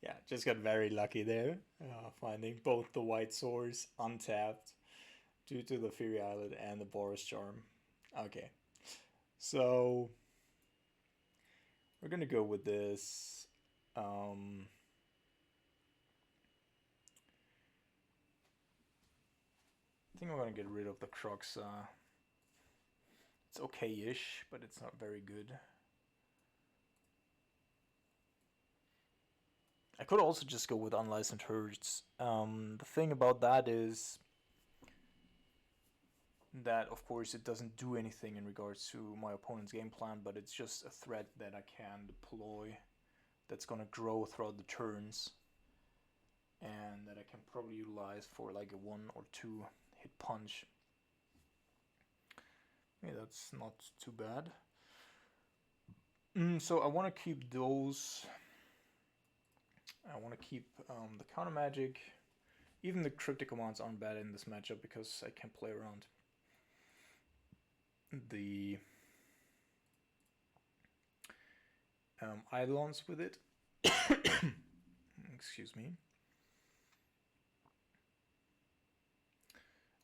yeah, just got very lucky there. Finding both the white source untapped due to the Fury Islet and the Boros Charm. Okay. So we're gonna go with this. I think I'm gonna get rid of the Crux. It's okay-ish, but it's not very good. I could also just go with Unlicensed Herds. The thing about that is that, of course, it doesn't do anything in regards to my opponent's game plan, but it's just a threat that I can deploy that's gonna grow throughout the turns, and that I can probably utilize for like a 1 or 2 hit punch. Yeah, that's not too bad. So I want to keep those. I want to keep the counter magic. Even the cryptic commands aren't bad in this matchup because I can play around the Eidolons with it. Excuse me.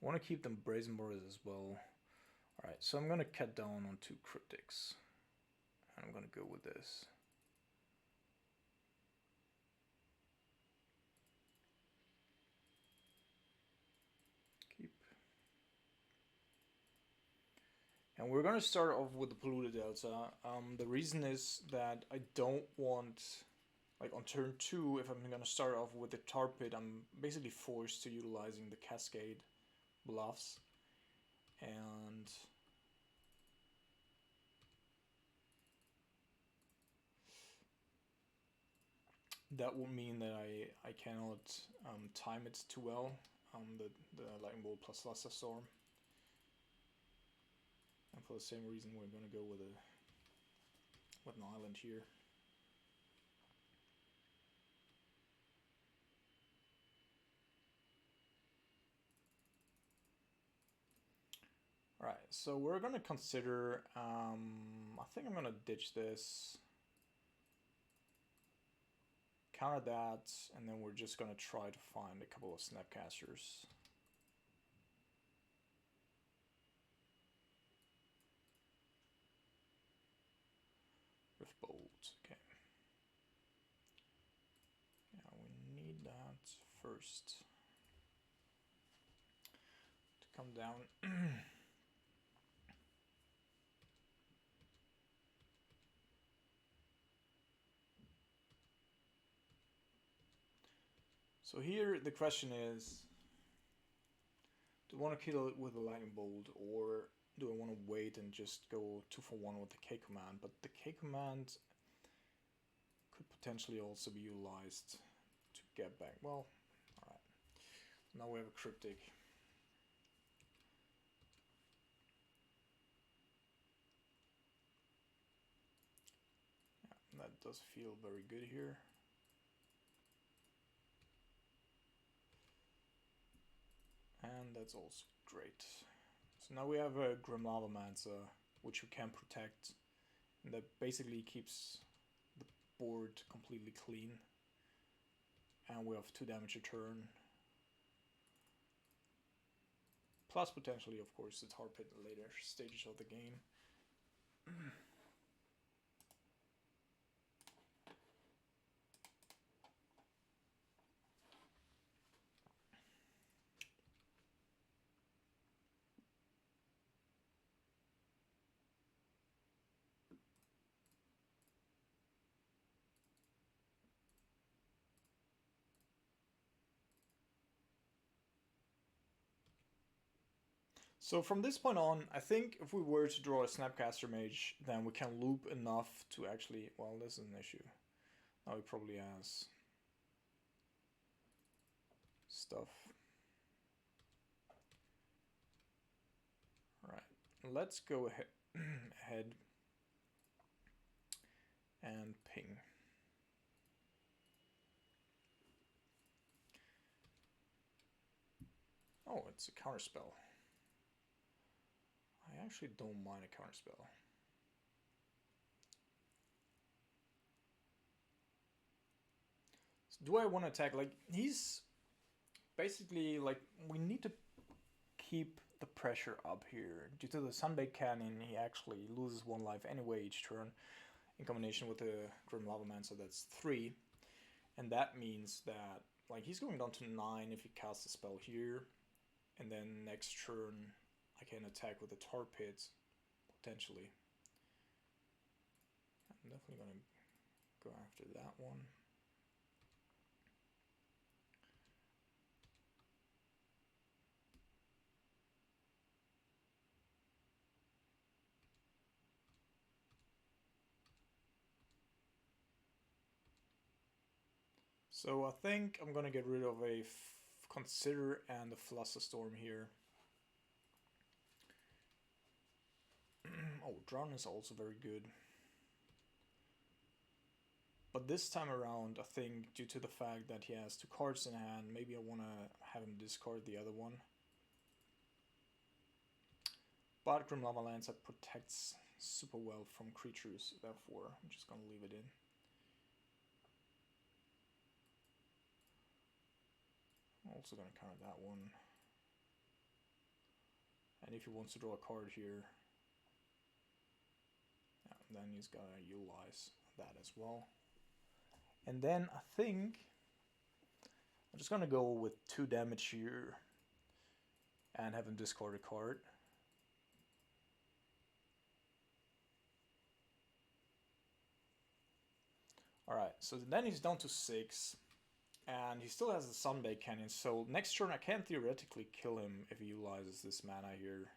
I want to keep them Brazen Boars as well. Alright, so I'm going to cut down on 2 cryptics. And I'm going to go with this. Keep. And we're going to start off with the Polluted Delta. The reason is that I don't want, like on turn 2, if I'm going to start off with the Tar Pit, I'm basically forced to utilizing the Cascade bluffs. And that would mean that I cannot time it too well, the Lightning Bolt plus Luster Storm. And for the same reason, we're going to go with an island here. Alright, so we're going to consider, I think I'm going to ditch this, counter that, and then we're just going to try to find a couple of Snapcasters. Rift Bolt, okay. Yeah, we need that first. come down. So here the question is, do I want to kill it with a lightning bolt, or do I want to wait and just go 2-for-1 with the K command? But the K command could potentially also be utilized to get back. Well, alright. Now we have a cryptic. Yeah, that does feel very good here. And that's also great. So now we have a Grim Lavamancer, which we can protect. And that basically keeps the board completely clean. And we have 2 damage a turn. Plus potentially, of course, the tar pit in the later stages of the game. So from this point on, I think if we were to draw a Snapcaster Mage, then we can loop enough to actually... Well, this is an issue. Now he probably has stuff. Alright, let's go ahead and ping. Oh, it's a counterspell. I actually don't mind a counterspell. So do I want to attack? Like, he's basically like, we need to keep the pressure up here. Due to the Sunbake Cannon, he actually loses 1 life anyway each turn, in combination with the Grim Lavamancer, that's 3. And that means that, like, he's going down to 9 if he casts a spell here. And then next turn, I can attack with the Tar Pit, potentially. I'm definitely going to go after that one. So I think I'm going to get rid of a Consider and a Flusterstorm here. Oh, Drown is also very good. But this time around, I think, due to the fact that he has 2 cards in hand, maybe I want to have him discard the other one. But Grim Lavamancer protects super well from creatures, therefore I'm just going to leave it in. I'm also going to counter that one. And if he wants to draw a card here, yeah, then he's got to utilize that as well. And then I think I'm just going to go with 2 damage here and have him discard a card. Alright, so then he's down to 6. And he still has the Sunbake Canyon, so next turn I can theoretically kill him if he utilizes this mana here.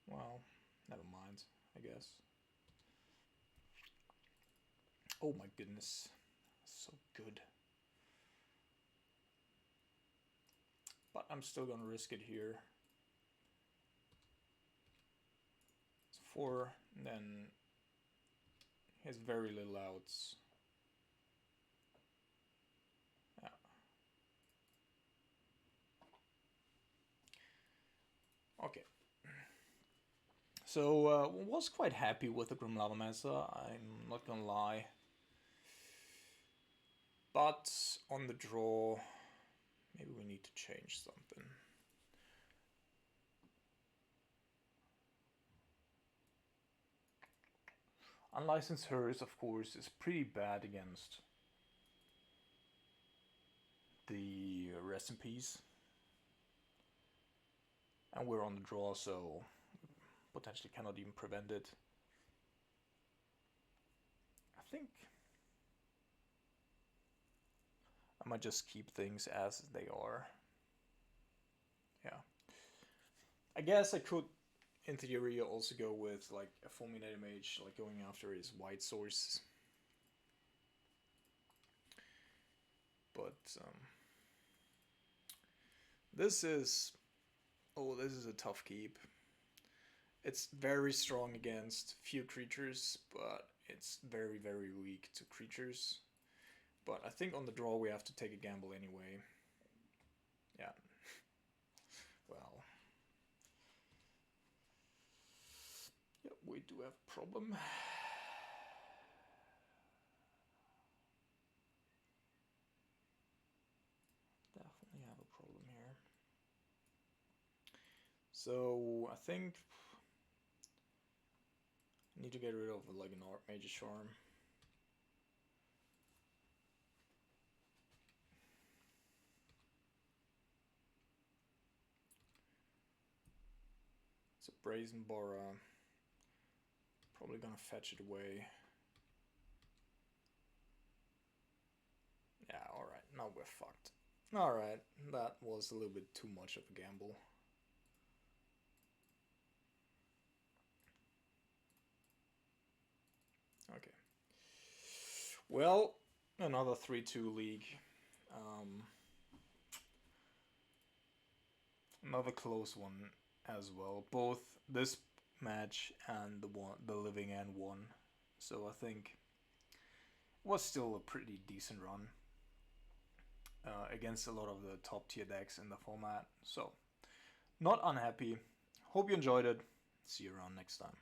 Well, never mind, I guess. Oh my goodness, so good. But I'm still gonna risk it here. It's 4, and then he has very little outs. Yeah. Okay. So, was quite happy with the Grim Lavamancer, I'm not gonna lie. But on the draw, maybe we need to change something. Unlicensed Hers, of course, is pretty bad against the Rest in Peace. And we're on the draw, so potentially cannot even prevent it. I think I might just keep things as they are. Yeah. I guess I could, in theory, also go with like a fulminated mage, like going after his white source. But this is a tough keep. It's very strong against few creatures, but it's very, very weak to creatures. But I think on the draw we have to take a gamble anyway. Yeah. Well. Yep, we do have a problem. Definitely have a problem here. So I think I need to get rid of like an Archmage's Charm. It's a Brazen Borra. Probably gonna fetch it away. Yeah, alright, now we're fucked. Alright, that was a little bit too much of a gamble. Okay. Well, another 3-2 league. Another close one as well. Both this match and the living end won. So I think it was still a pretty decent run against a lot of the top tier decks in the format. So not unhappy. Hope you enjoyed it. See you around next time.